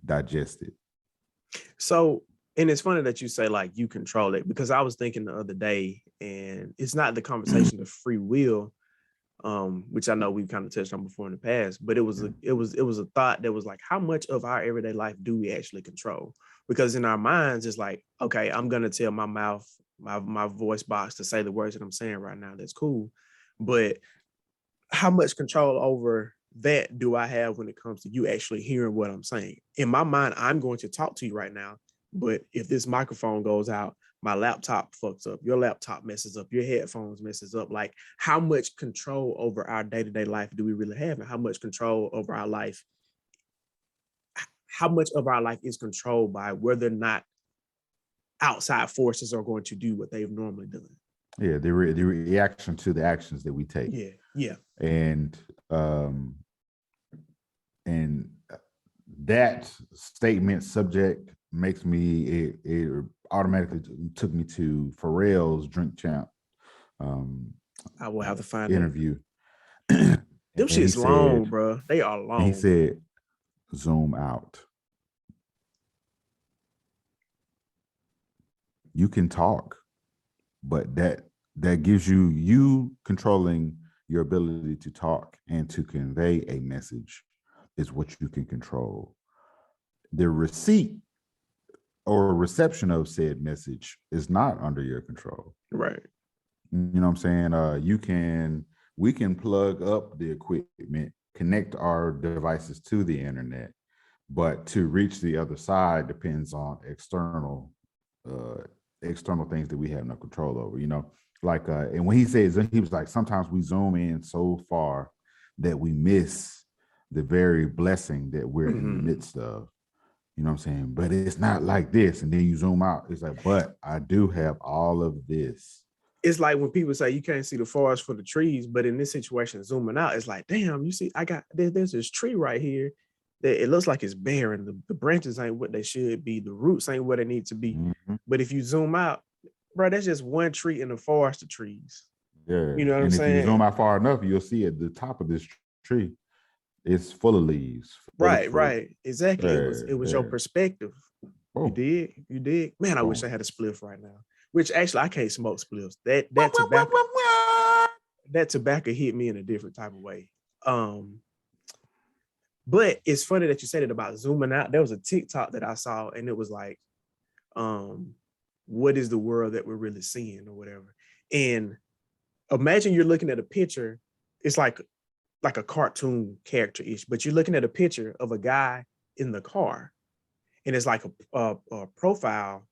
digest it. So, and it's funny that you say like you control it, because I was thinking the other day, and it's not the conversation of free will, which I know we've kind of touched on before in the past, but it was a thought that was like, how much of our everyday life do we actually control? Because in our minds, it's like, okay, I'm gonna tell my mouth, my voice box to say the words that I'm saying right now. That's cool, but how much control over that do I have when it comes to you actually hearing what I'm saying? In my mind, I'm going to talk to you right now, but if this microphone goes out, my laptop fucks up, your laptop messes up, your headphones messes up. Like, how much control over our day-to-day life do we really have? And how much control over our life, how much of our life is controlled by whether or not outside forces are going to do what they've normally done? Yeah, the reaction to the actions that we take. Yeah. And that statement subject makes me, it automatically took me to Pharrell's Drink Champ. I will have to find interview. Them shit's long, bro. They are long. And he said, zoom out. You can talk, but that gives you controlling your ability to talk and to convey a message is what you can control. The receipt or reception of said message is not under your control. Right. You know what I'm saying? We can plug up the equipment, connect our devices to the internet, but to reach the other side depends on external things that we have no control over, you know? Like, and when he says, he was like, sometimes we zoom in so far that we miss the very blessing that we're in the midst of. You know what I'm saying? But it's not like this. And then you zoom out. It's like, but I do have all of this. It's like when people say you can't see the forest for the trees, but in this situation, zooming out, it's like, damn, you see, there's this tree right here that it looks like it's barren. The branches ain't what they should be. The roots ain't what they need to be. Mm-hmm. But if you zoom out, bro, that's just one tree in the forest of trees. Yeah. You know what I'm saying? If you zoom out far enough, you'll see at the top of this tree, it's full of leaves. Right. Exactly. It was your perspective. Oh. You did. Man, I wish I had a spliff right now. Which actually I can't smoke spliffs. That tobacco hit me in a different type of way. But it's funny that you said it about zooming out. There was a TikTok that I saw, and it was like, what is the world that we're really seeing or whatever? And imagine you're looking at a picture. It's like a cartoon character-ish, but you're looking at a picture of a guy in the car, and it's like a profile.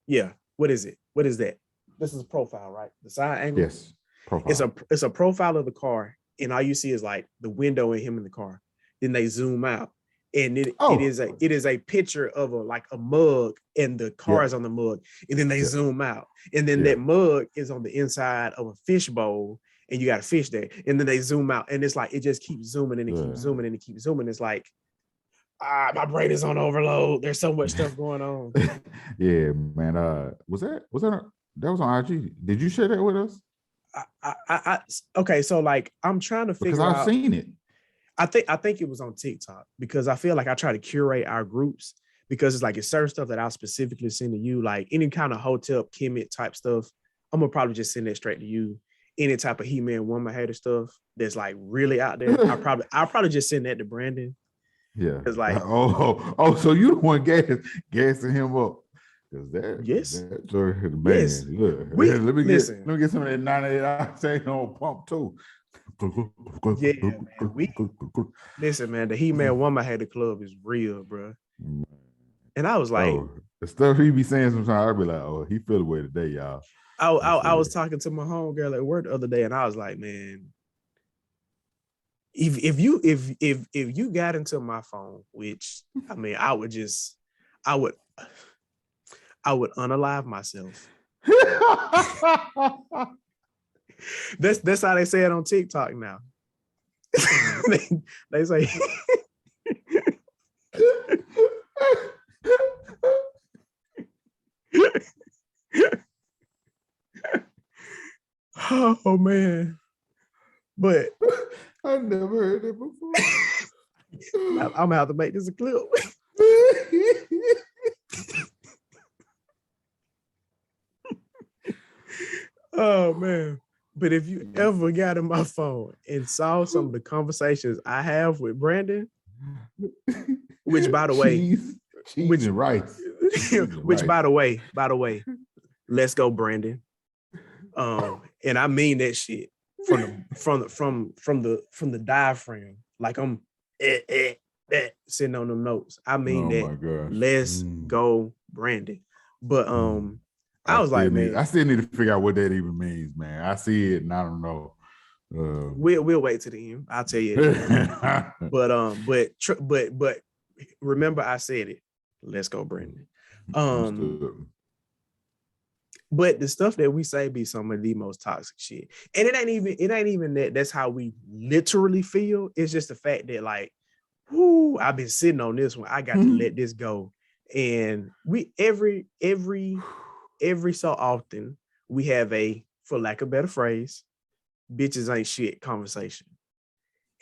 Yeah. What is it? What is that? This is a profile, right? The side angle. Yes. Profile. It's a profile of the car, and all you see is like the window and him in the car. Then they zoom out, and it is a picture of a mug, and the car is on the mug, and then they zoom out, and then that mug is on the inside of a fish bowl, and you got a fish there, and then they zoom out, and it's like it just keeps zooming and it keeps zooming and it keeps zooming. It's like, my brain is on overload. There's so much stuff going on. Yeah, man. Was that on IG? Did you share that with us? Okay, so like I'm trying to figure out. Because I've seen it. I think it was on TikTok, because I feel like I try to curate our groups, because it's like it's certain stuff that I'll specifically send to you, like any kind of hotel Kemet type stuff. I'm gonna probably just send that straight to you. Any type of He-Man woman hater stuff that's like really out there, I'll probably just send that to Brandon. Yeah. It's like, so you the one gassing him up. Yes. Man, yes. Look, let me get some of that 98 octane on pump too. Yeah, man. Listen, man, the He-Man woman hater club is real, bro. And I was like, the stuff he be saying sometimes, I'd be like, oh, he feel away today, y'all. I was talking to my homegirl at work the other day, and I was like, man, if you got into my phone, which I mean, I would unalive myself. That's how they say it on TikTok now. they say oh man. But I never heard it before. I'm gonna have to make this a clip. Oh man. But if you ever got in my phone and saw some of the conversations I have with Brandon, which by the way, cheese and rice. Which by the way, let's go, Brandon. And I mean that shit from the diaphragm. Like I'm sitting on them notes. I mean that. Let's go, Brandon. But I was like, man, I still need to figure out what that even means, man. I see it and I don't know. We'll wait to the end. I'll tell you. But remember, I said it. Let's go, Brandon. But the stuff that we say be some of the most toxic shit, and it ain't even that. That's how we literally feel. It's just the fact that like, whoo, I've been sitting on this one. I got to let this go, and we every so often we have a, for lack of a better phrase, bitches ain't shit conversation.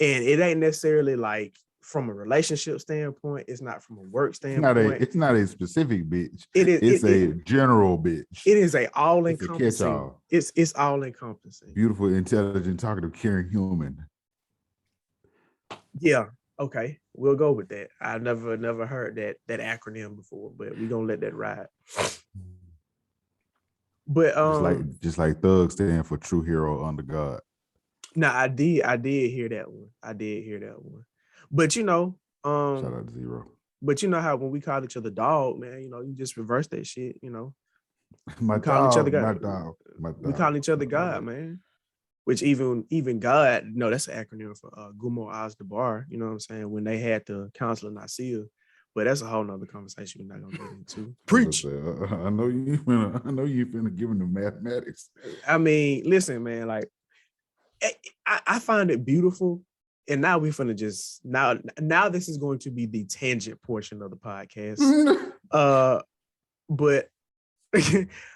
And it ain't necessarily like from a relationship standpoint, it's not from a work standpoint. It's not a specific bitch. It's a general bitch. It is a all encompassing. It's all encompassing. Beautiful, intelligent, talkative, caring human. Yeah. Okay. We'll go with that. I never heard that acronym before, but we're gonna let that ride. But just like Thug stand for true hero under God. Nah, I did hear that one. But you know, shout out to Zero. But you know how when we call each other dog, man, you know, you just reverse that shit, you know. My dog. We call each other God, man. Which even God, no, that's an acronym for Gumo Oz Debar, you know what I'm saying? When they had the Council of Nicaea. But that's a whole nother conversation we're not gonna get into. Preach. I know you finna give them the mathematics. I mean, listen, man, like I find it beautiful. And now we're finna just now this is going to be the tangent portion of the podcast.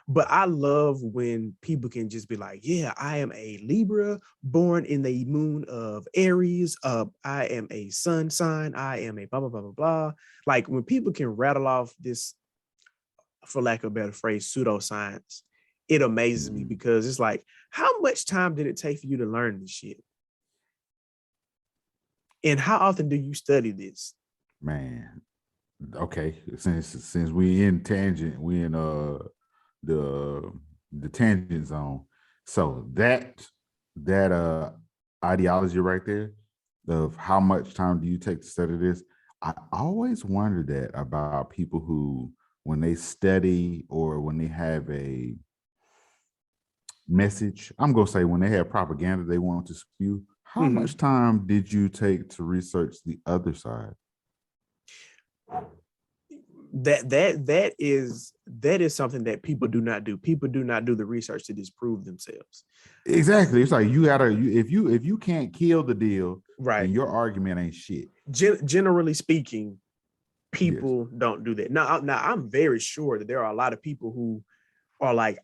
But I love when people can just be like, yeah, I am a Libra born in the moon of Aries. I am a sun sign. I am a blah, blah, blah, blah, blah. Like when people can rattle off this, for lack of a better phrase, pseudoscience, it amazes me because it's like, how much time did it take for you to learn this shit? And how often do you study this? Man, okay. Since we in tangent, we in the tangent zone. So that ideology right there of how much time do you take to study this? I always wonder that about people who, when they study or when they have a message, I'm gonna say when they have propaganda they want to spew. How much time did you take to research the other side? That is something that people do not do. People do not do the research to disprove themselves. Exactly. It's like if you can't kill the deal, right, then your argument ain't shit. Generally speaking, people don't do that. Now I'm very sure that there are a lot of people who are like,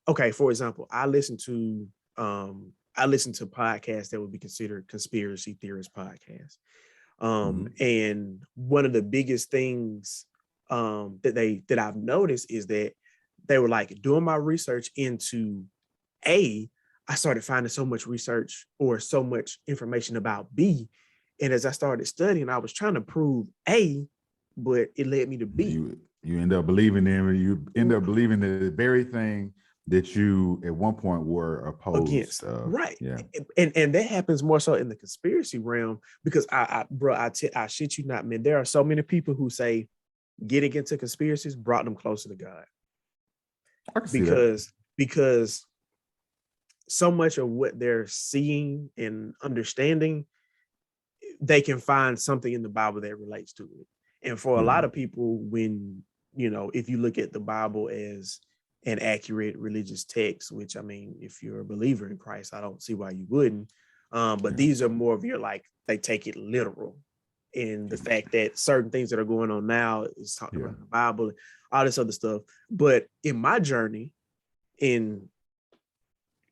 okay, for example, I listen to podcasts that would be considered conspiracy theorist podcasts. And one of the biggest things that I've noticed is that they were like, doing my research into A, I started finding so much research or so much information about B. And as I started studying, I was trying to prove A, but it led me to B. You end up believing them, and you end up believing the very thing that you at one point were opposed against. Right. Yeah. And that happens more so in the conspiracy realm because I shit you not, man, there are so many people who say getting into conspiracies brought them closer to God. Because so much of what they're seeing and understanding, they can find something in the Bible that relates to it. And for a lot of people, when, you know, if you look at the Bible as an accurate religious text, which, I mean, if you're a believer in Christ, I don't see why you wouldn't. But these are more of your, like, they take it literal in the fact that certain things that are going on now is talking about the Bible, all this other stuff. But in my journey in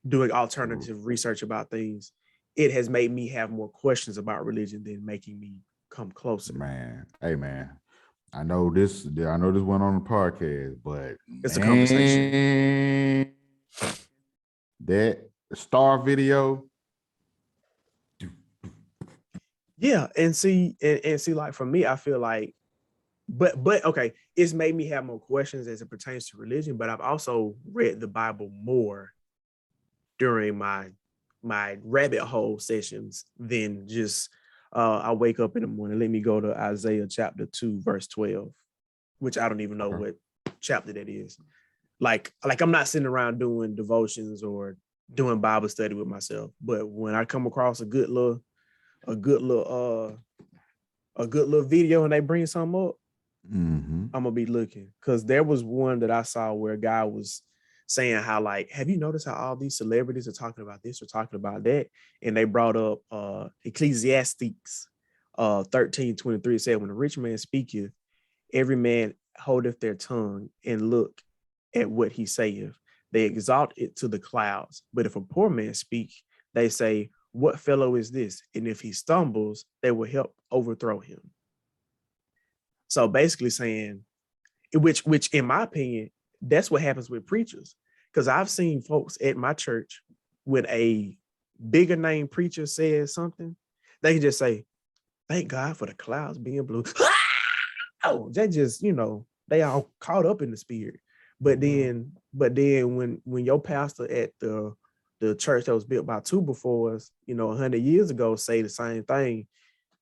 doing alternative research about things, it has made me have more questions about religion than making me come closer. Man, hey man, I know this went on the podcast, but it's a conversation. That star video. Yeah, and see, like for me, I feel like, but okay, it's made me have more questions as it pertains to religion. But I've also read the Bible more during my rabbit hole sessions than just I wake up in the morning. Let me go to Isaiah chapter 2, verse 12, which I don't even know what chapter that is. Like I'm not sitting around doing devotions or doing Bible study with myself. But when I come across a good little video and they bring something up, I'm gonna be looking. Because there was one that I saw where a guy was saying how, like, have you noticed how all these celebrities are talking about this or talking about that? And they brought up Ecclesiastes 13:23. Said, when a rich man speaketh, every man holdeth their tongue and look at what he saith. They exalt it to the clouds. But if a poor man speak, they say, what fellow is this? And if he stumbles, they will help overthrow him. So basically saying, which in my opinion, that's what happens with preachers. Because I've seen folks at my church, when a bigger name preacher says something, they can just say, thank God for the clouds being blue. Oh, they just, they all caught up in the spirit. But then when your pastor at the church that was built by two before us, 100 years ago, say the same thing,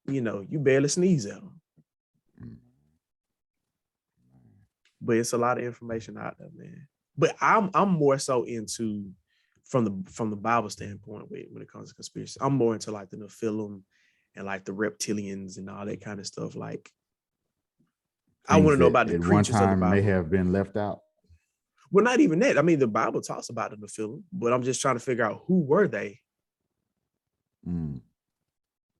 you barely sneeze at them. But it's a lot of information out there, man. But I'm more so into from the Bible standpoint when it comes to conspiracy. I'm more into like the Nephilim and like the reptilians and all that kind of stuff. Like, I want to know about the creatures of the Bible. May have been left out. Well, not even that. I mean, the Bible talks about the Nephilim, but I'm just trying to figure out who were they.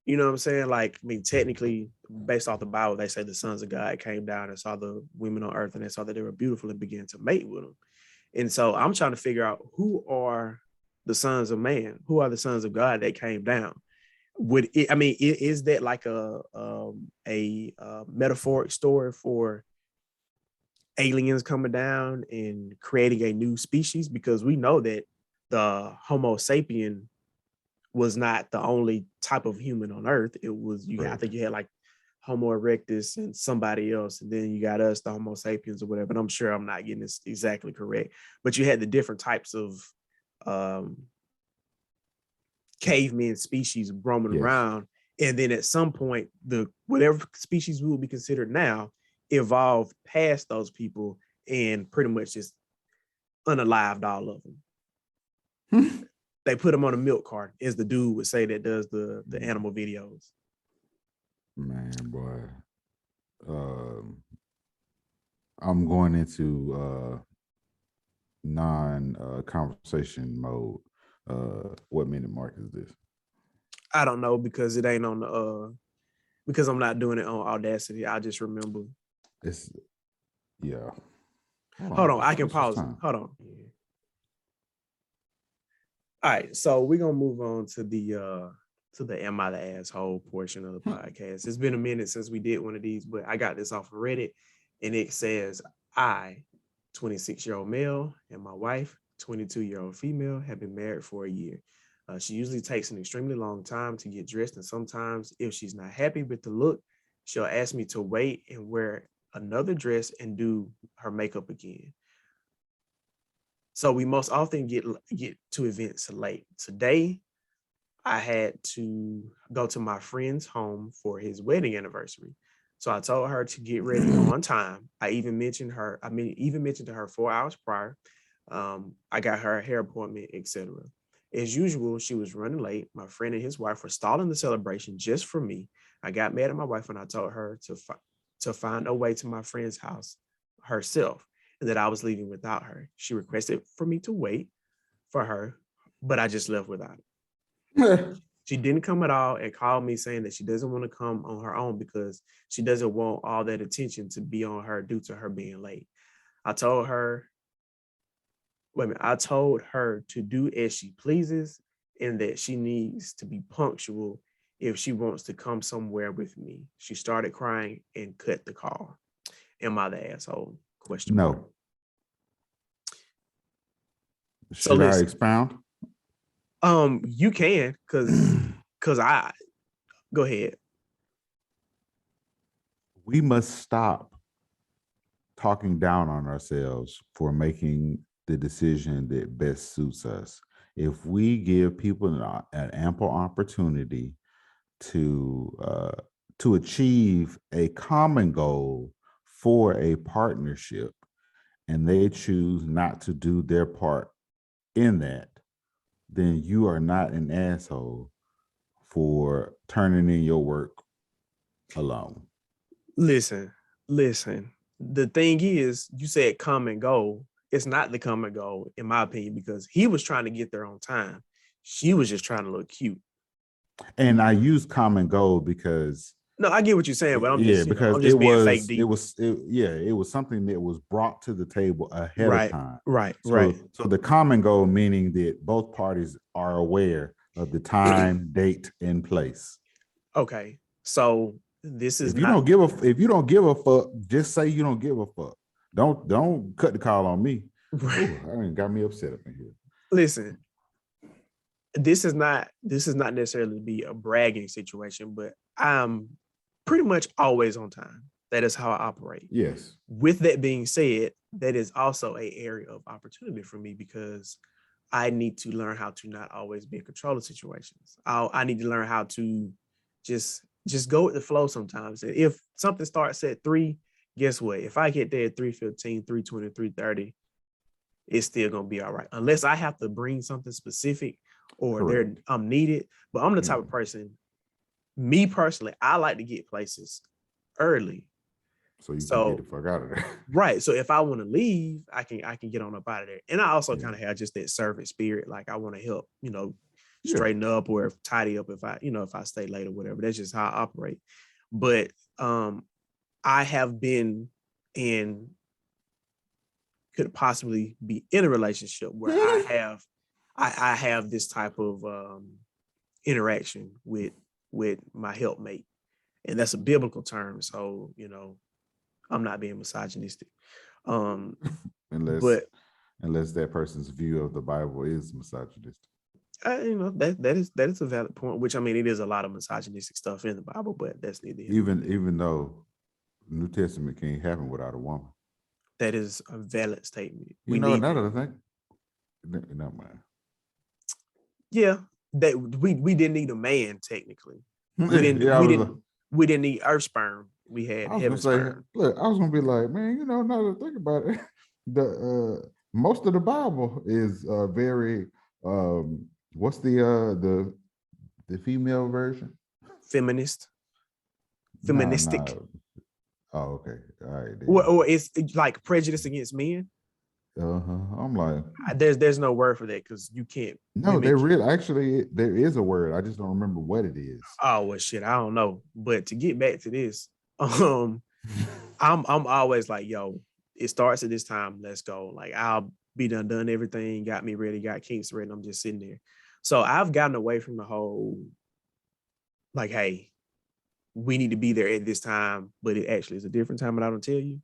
You know what I'm saying? Like, I mean, technically, based off the Bible, they say the sons of God came down and saw the women on earth, and they saw that they were beautiful and began to mate with them. And so I'm trying to figure out who are the sons of man, who are the sons of God that came down. Is that like a metaphoric story for aliens coming down and creating a new species? Because we know that the Homo sapien was not the only type of human on earth. It was, I think you had like Homo erectus and somebody else, and then you got us, the Homo sapiens or whatever. And I'm sure I'm not getting this exactly correct, but you had the different types of caveman species roaming around. And then at some point, the whatever species we will be considered now evolved past those people and pretty much just unalived all of them. They put them on a milk cart, as the dude would say that does the animal videos. Man, boy. I'm going into non-conversation mode. What minute mark is this? I don't know, because it ain't on the because I'm not doing it on Audacity. I just remember. It's Hold on, I can pause it. Hold on. All right, so we're gonna move on to the Am I the Asshole portion of the podcast. It's been a minute since we did one of these, but I got this off of Reddit, and it says, I, 26-year-old male, and my wife, 22-year-old female, have been married for a year. She usually takes an extremely long time to get dressed, and sometimes if she's not happy with the look, she'll ask me to wait and wear another dress and do her makeup again. So we most often get to events late. Today, I had to go to my friend's home for his wedding anniversary. So I told her to get ready on time. I even mentioned to her 4 hours prior. I got her a hair appointment, etc. As usual, she was running late. My friend and his wife were stalling the celebration just for me. I got mad at my wife when I told her to find a way to my friend's house herself, and that I was leaving without her. She requested for me to wait for her, but I just left without it. She didn't come at all and called me saying that she doesn't want to come on her own because she doesn't want all that attention to be on her due to her being late. I told her to do as she pleases and that she needs to be punctual if she wants to come somewhere with me. She started crying and cut the call. Am I the asshole? Question mark. No. Should I expound? You can, because I go ahead. We must stop talking down on ourselves for making the decision that best suits us. If we give people an ample opportunity to achieve a common goal for a partnership, and they choose not to do their part in that, then you are not an asshole for turning in your work alone. Listen. The thing is, you said common goal. It's not the common goal, in my opinion, because he was trying to get there on time. She was just trying to look cute. And I use common goal because no, I get what you're saying, but I'm just because I'm just being fake deep. It was something that was brought to the table ahead of time. Right. So the common goal, meaning that both parties are aware of the time, date, and place. Okay, so this is if you don't give a fuck, just say you don't give a fuck. Don't cut the call on me. Ooh, that got me upset up in here. Listen, this is not necessarily be a bragging situation, but I'm pretty much always on time. That is how I operate. Yes. With that being said, that is also an area of opportunity for me because I need to learn how to not always be in control of situations. I need to learn how to just go with the flow sometimes. If something starts at 3, guess what? If I get there at 3:15, 3:20, 3:30, it's still gonna be all right. Unless I have to bring something specific or I'm needed. But I'm the type of person, me personally, I like to get places early. So you can get the fuck out of there. Right. So if I want to leave, I can get on up out of there. And I also kind of have just that servant spirit. Like I want to help, straighten up or tidy up if I stay late or whatever. That's just how I operate. But I have been could possibly be in a relationship where I have this type of interaction with my helpmate. And that's a biblical term. So, I'm not being misogynistic. Unless that person's view of the Bible is misogynistic. That is a valid point, which I mean, it is a lot of misogynistic stuff in the Bible, but that's neither here. Even though the New Testament can't happen without a woman. That is a valid statement. Another thing. No, man. Yeah, that we didn't need a man technically. We didn't need earth sperm. We had heaven sperm. Look, I was gonna be like, man, now to think about it, the most of the Bible is very what's the female version? Feministic. Nah. Oh, okay. All right. Or it's like prejudice against men. I'm like, there's no word for that because you can't. No, actually there is a word. I just don't remember what it is. Oh well, shit, I don't know. But to get back to this, I'm always like, yo, it starts at this time. Let's go. Like I'll be done everything. Got me ready. Got kinks ready. I'm just sitting there. So I've gotten away from the whole, like, hey, we need to be there at this time, but it actually is a different time, and I don't tell you.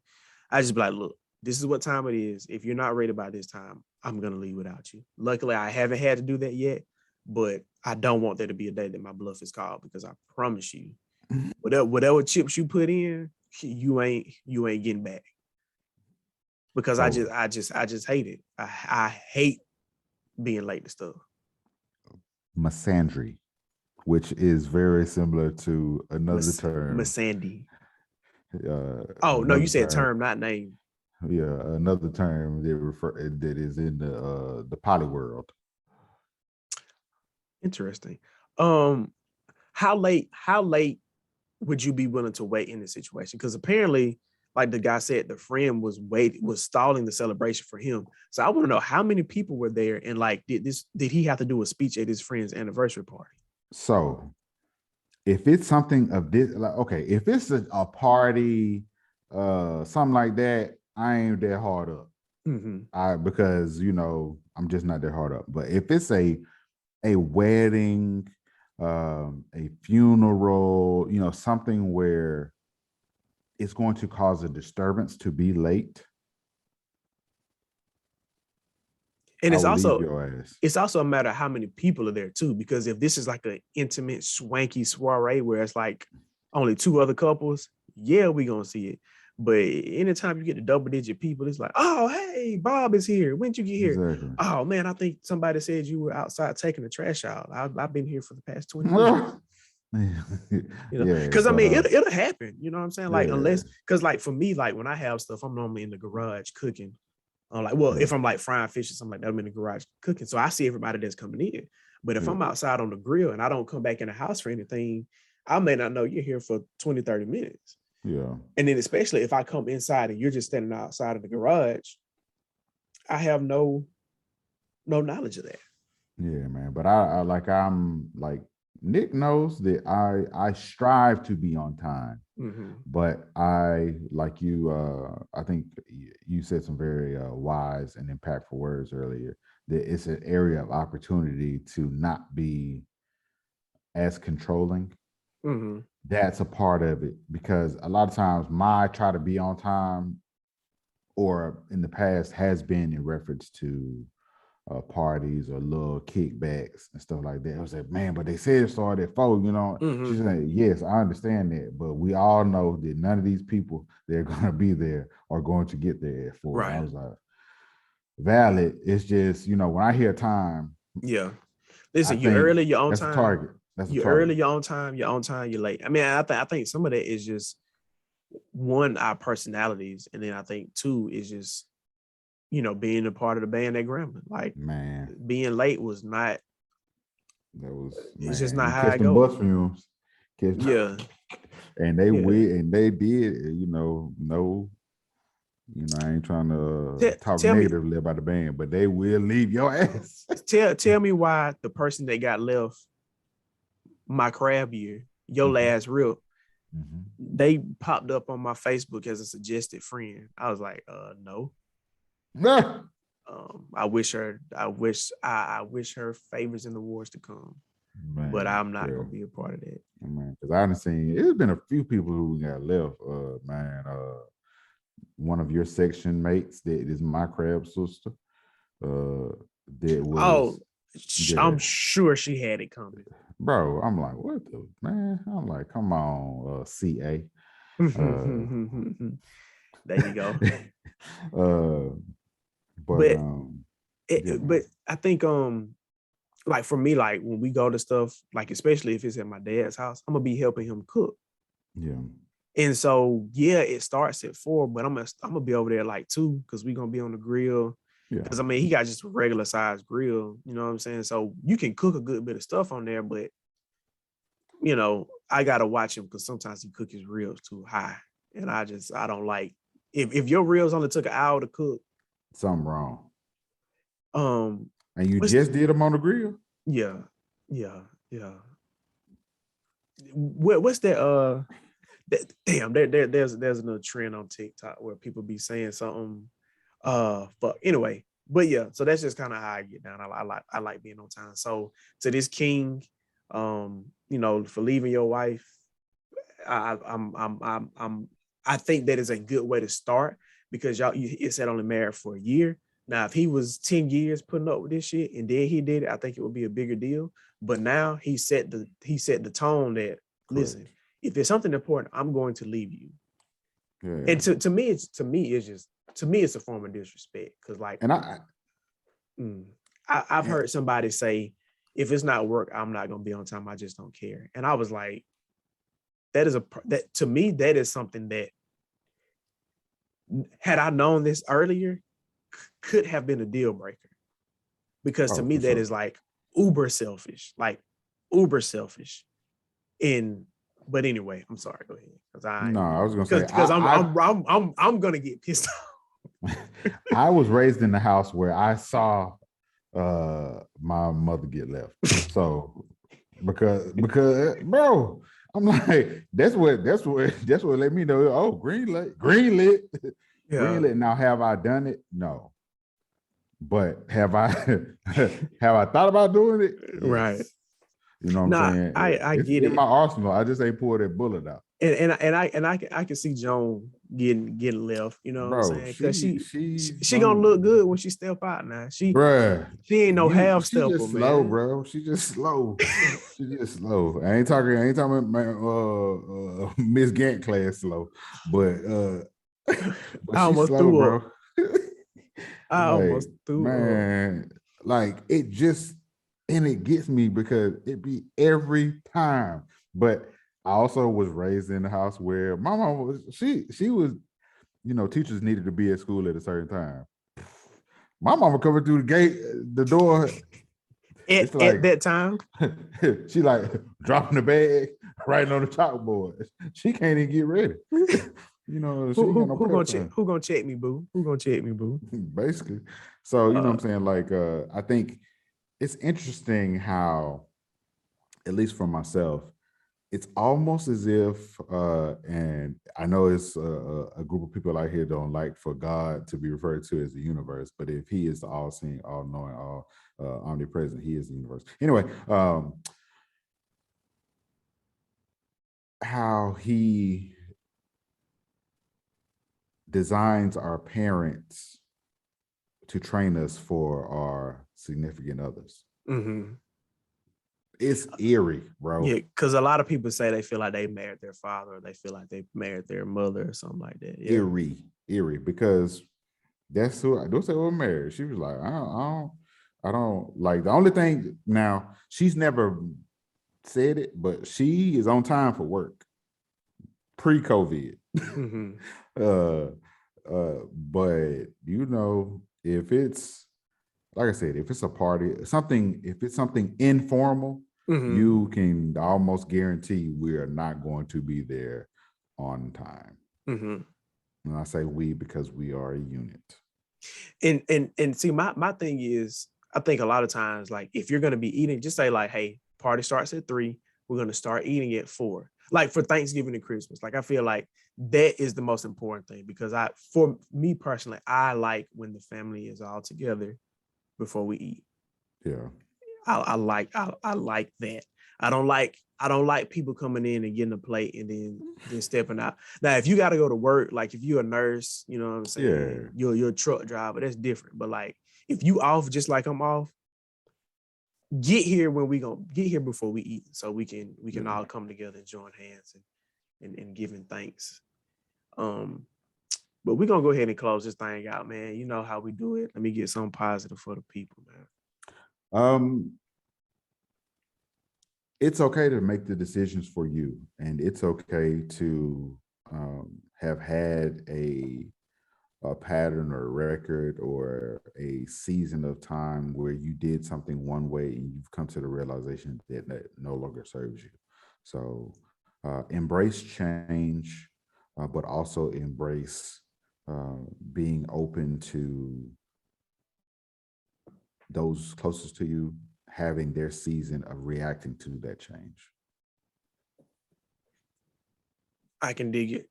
I just be like, look, this is what time it is. If you're not ready by this time, I'm going to leave without you. Luckily, I haven't had to do that yet, but I don't want there to be a day that my bluff is called because I promise you, whatever chips you put in, you ain't getting back. Because I just hate it. I hate being late to stuff. Misandry, which is very similar to another term. Misandry. No, you said term, not name. Yeah, another term that is in the poly world. Interesting. How late would you be willing to wait in this situation? Because apparently, like the guy said, the friend was stalling the celebration for him. So I want to know how many people were there, and like, did he have to do a speech at his friend's anniversary party? So, if it's something of this, like, okay, if it's a party, something like that, I ain't that hard up. Mm-hmm. Because I'm just not that hard up. But if it's a wedding, a funeral, something where it's going to cause a disturbance to be late. And I will leave your ass. It's also a matter of how many people are there too, because if this is like an intimate, swanky soiree where it's like only 2 other couples, yeah, we gonna see it. But anytime you get to double-digit people, it's like, oh, hey, Bob is here. When'd you get here? Exactly. Oh man, I think somebody said you were outside taking the trash out. I've been here for the past 20 years. Because I mean, it'll happen. You know what I'm saying? Like, unless, because like for me, like when I have stuff, I'm normally in the garage cooking. Like, well, if I'm like frying fish or something like that, I'm in the garage cooking. So I see everybody that's coming in. But if I'm outside on the grill and I don't come back in the house for anything, I may not know you're here for 20, 30 minutes. Yeah. And then especially if I come inside and you're just standing outside of the garage, I have no knowledge of that. Yeah, man. But I'm like, Nick knows that I strive to be on time. Mm-hmm. But I, like you, I think you said some very wise and impactful words earlier, that it's an area of opportunity to not be as controlling. Mm-hmm. That's a part of it, because a lot of times my try to be on time, or in the past, has been in reference to parties or little kickbacks and stuff like that. I was like, man, but they said it started at 4, you know. Mm-hmm. She's like, yes, I understand that, but we all know that none of these people that are going to be there are going to get there at 4. Right. I was like, valid. It's just, you know, when I hear time. Yeah. Listen, you're early, you're on time. That's a target. You're early, you're on time, you're late. I mean, I think some of that is just, one, our personalities, and then I think 2 is just, you know, being a part of the band at Grambling. Like, man, being late was not. That was. It's just not how I go. Bus fumes. Yeah. And they and they did. You know, I ain't trying to talk negatively about the band, but they will leave your ass. Tell me why the person that got left my crab year, your last rip, they popped up on my Facebook as a suggested friend. I was like, no. I wish her favors in the wars to come. Man, but I'm not gonna be a part of that. Man, because I haven't seen, it's been a few people who got left. One of your section mates that is my crab sister. That was I'm sure she had it coming. Bro, I'm like, what the man? I'm like, come on, CA. There you go. But I think like for me, like when we go to stuff, like especially if it's at my dad's house, I'm gonna be helping him cook. Yeah. And so it starts at 4, but I'm gonna be over there like 2, because we're gonna be on the grill. Because I mean, he got just a regular size grill, you know what I'm saying? So you can cook a good bit of stuff on there, but you know, I gotta watch him, because sometimes he cook his ribs too high. And I don't like, if your ribs only took an hour to cook, something wrong. And you just did them on the grill? Yeah. What's that? Damn, there's another trend on TikTok where people be saying something. But anyway, but yeah, so that's just kind of how I get down. I like being on time. So to this king, you know, for leaving your wife, I think that is a good way to start, because it said only married for a year. Now, if he was 10 years putting up with this shit and then he did it, I think it would be a bigger deal. But now he set the tone that, listen, if there's something important, I'm going to leave you. Yeah. And to me, it's a form of disrespect, because like, and I've heard somebody say, if it's not work, I'm not gonna be on time. I just don't care. And I was like, that to me, that is something that, had I known this earlier, could have been a deal breaker. Because to me, that is like uber selfish. But anyway, I'm sorry. Go ahead. I was gonna say, because I'm gonna get pissed off. I was raised in the house where I saw my mother get left. So because bro, I'm like, that's what let me know. Oh, green lit. Yeah. Green lit. Now, have I done it? No. But have I thought about doing it? Yes. Right. You know what I'm saying? I get it. In my arsenal, I just ain't pulled that bullet out. I can see Joan getting left, you know what I'm Bro, saying? Because she she gonna look good when she step out now. She ain't no half she stepper, just slow, man. bro. She just slow. She just slow. I ain't talking about my Miss Gant class slow, but I she's almost slow, threw bro. up. I Like, almost threw up. man, like it just, and it gets me because it be every time. But I also was raised in the house where my mom was, she was, teachers needed to be at school at a certain time. My mama coming through the gate, the door. At that time, she like dropping the bag, writing on the chalkboard. She can't even get ready. She ain't got no prep time. Who gonna check me, boo? Who gonna check me, boo? Basically. So, what I'm saying? Like, I think it's interesting how, at least for myself, it's almost as if, and I know it's a group of people out here don't like for God to be referred to as the universe, but if He is the all-seeing, all-knowing, all omnipresent, He is the universe. Anyway, how He designs our parents to train us for our significant others. Mm-hmm. It's eerie, bro. Yeah, because a lot of people say they feel like they married their father, or they feel like they married their mother, or something like that. Yeah. Eerie, because that's who I do say we're married. She was like, I don't like, the only thing now, she's never said it, but she is on time for work pre-COVID. Mm-hmm. But if it's, like I said, if it's a party, if it's something informal, Mm-hmm. you can almost guarantee we are not going to be there on time. Mm-hmm. And I say we because we are a unit. And see, my thing is, I think a lot of times, like, if you're gonna be eating, just say like, hey, party starts at 3, we're gonna start eating at 4. Like for Thanksgiving and Christmas. Like I feel like that is the most important thing, because for me personally, I like when the family is all together before we eat. Yeah. I like that. I don't like people coming in and getting a plate and then stepping out. Now, if you got to go to work, like if you're a nurse, you know what I'm saying? Yeah. You're a truck driver, that's different. But like if you off just like I'm off, get here before we eat, so we can all come together and join hands and giving thanks. But we're gonna go ahead and close this thing out, man. You know how we do it. Let me get something positive for the people, man. It's okay to make the decisions for you, and it's okay to have had a pattern or a record or a season of time where you did something one way and you've come to the realization that no longer serves you. So embrace change, but also embrace being open to those closest to you having their season of reacting to that change. I can dig it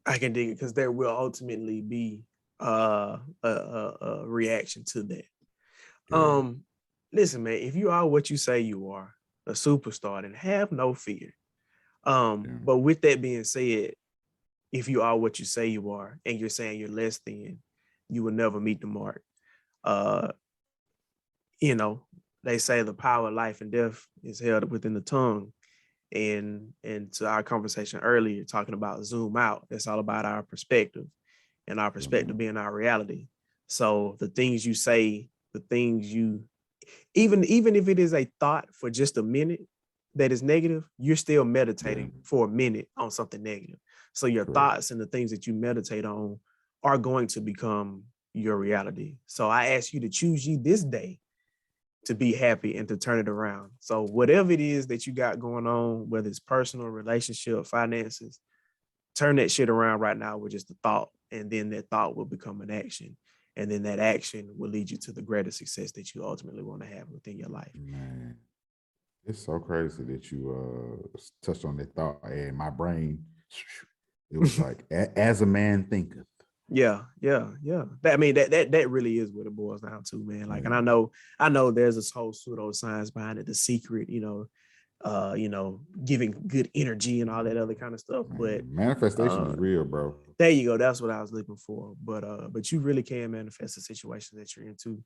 because there will ultimately be a reaction to that. Yeah. Listen, man, if you are what you say you are, a superstar, then have no fear. But with that being said, if you are what you say you are and you're saying you're less than, you will never meet the mark. They say the power of life and death is held within the tongue. And to our conversation earlier, talking about zoom out, that's all about our perspective, and our perspective being our reality. So the things you say, the things you, even if it is a thought for just a minute that is negative, you're still meditating for a minute on something negative. So your thoughts and the things that you meditate on are going to become your reality. So I ask you to choose you this day to be happy and to turn it around. So whatever it is that you got going on, whether it's personal, relationship, finances, turn that shit around right now with just a thought. And then that thought will become an action. And then that action will lead you to the greater success that you ultimately want to have within your life. Man, it's so crazy that you touched on that thought. And my brain, it was like, as a man thinketh. Yeah. That really is what it boils down to, man. Like, and I know there's this whole pseudoscience behind it, The Secret, you know, giving good energy and all that other kind of stuff. But manifestation is real, bro. There you go. That's what I was looking for. But you really can manifest the situation that you're into,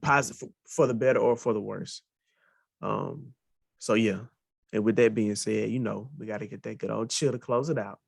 positive for the better or for the worse. So yeah. And with that being said, you know, we got to get that good old chill to close it out.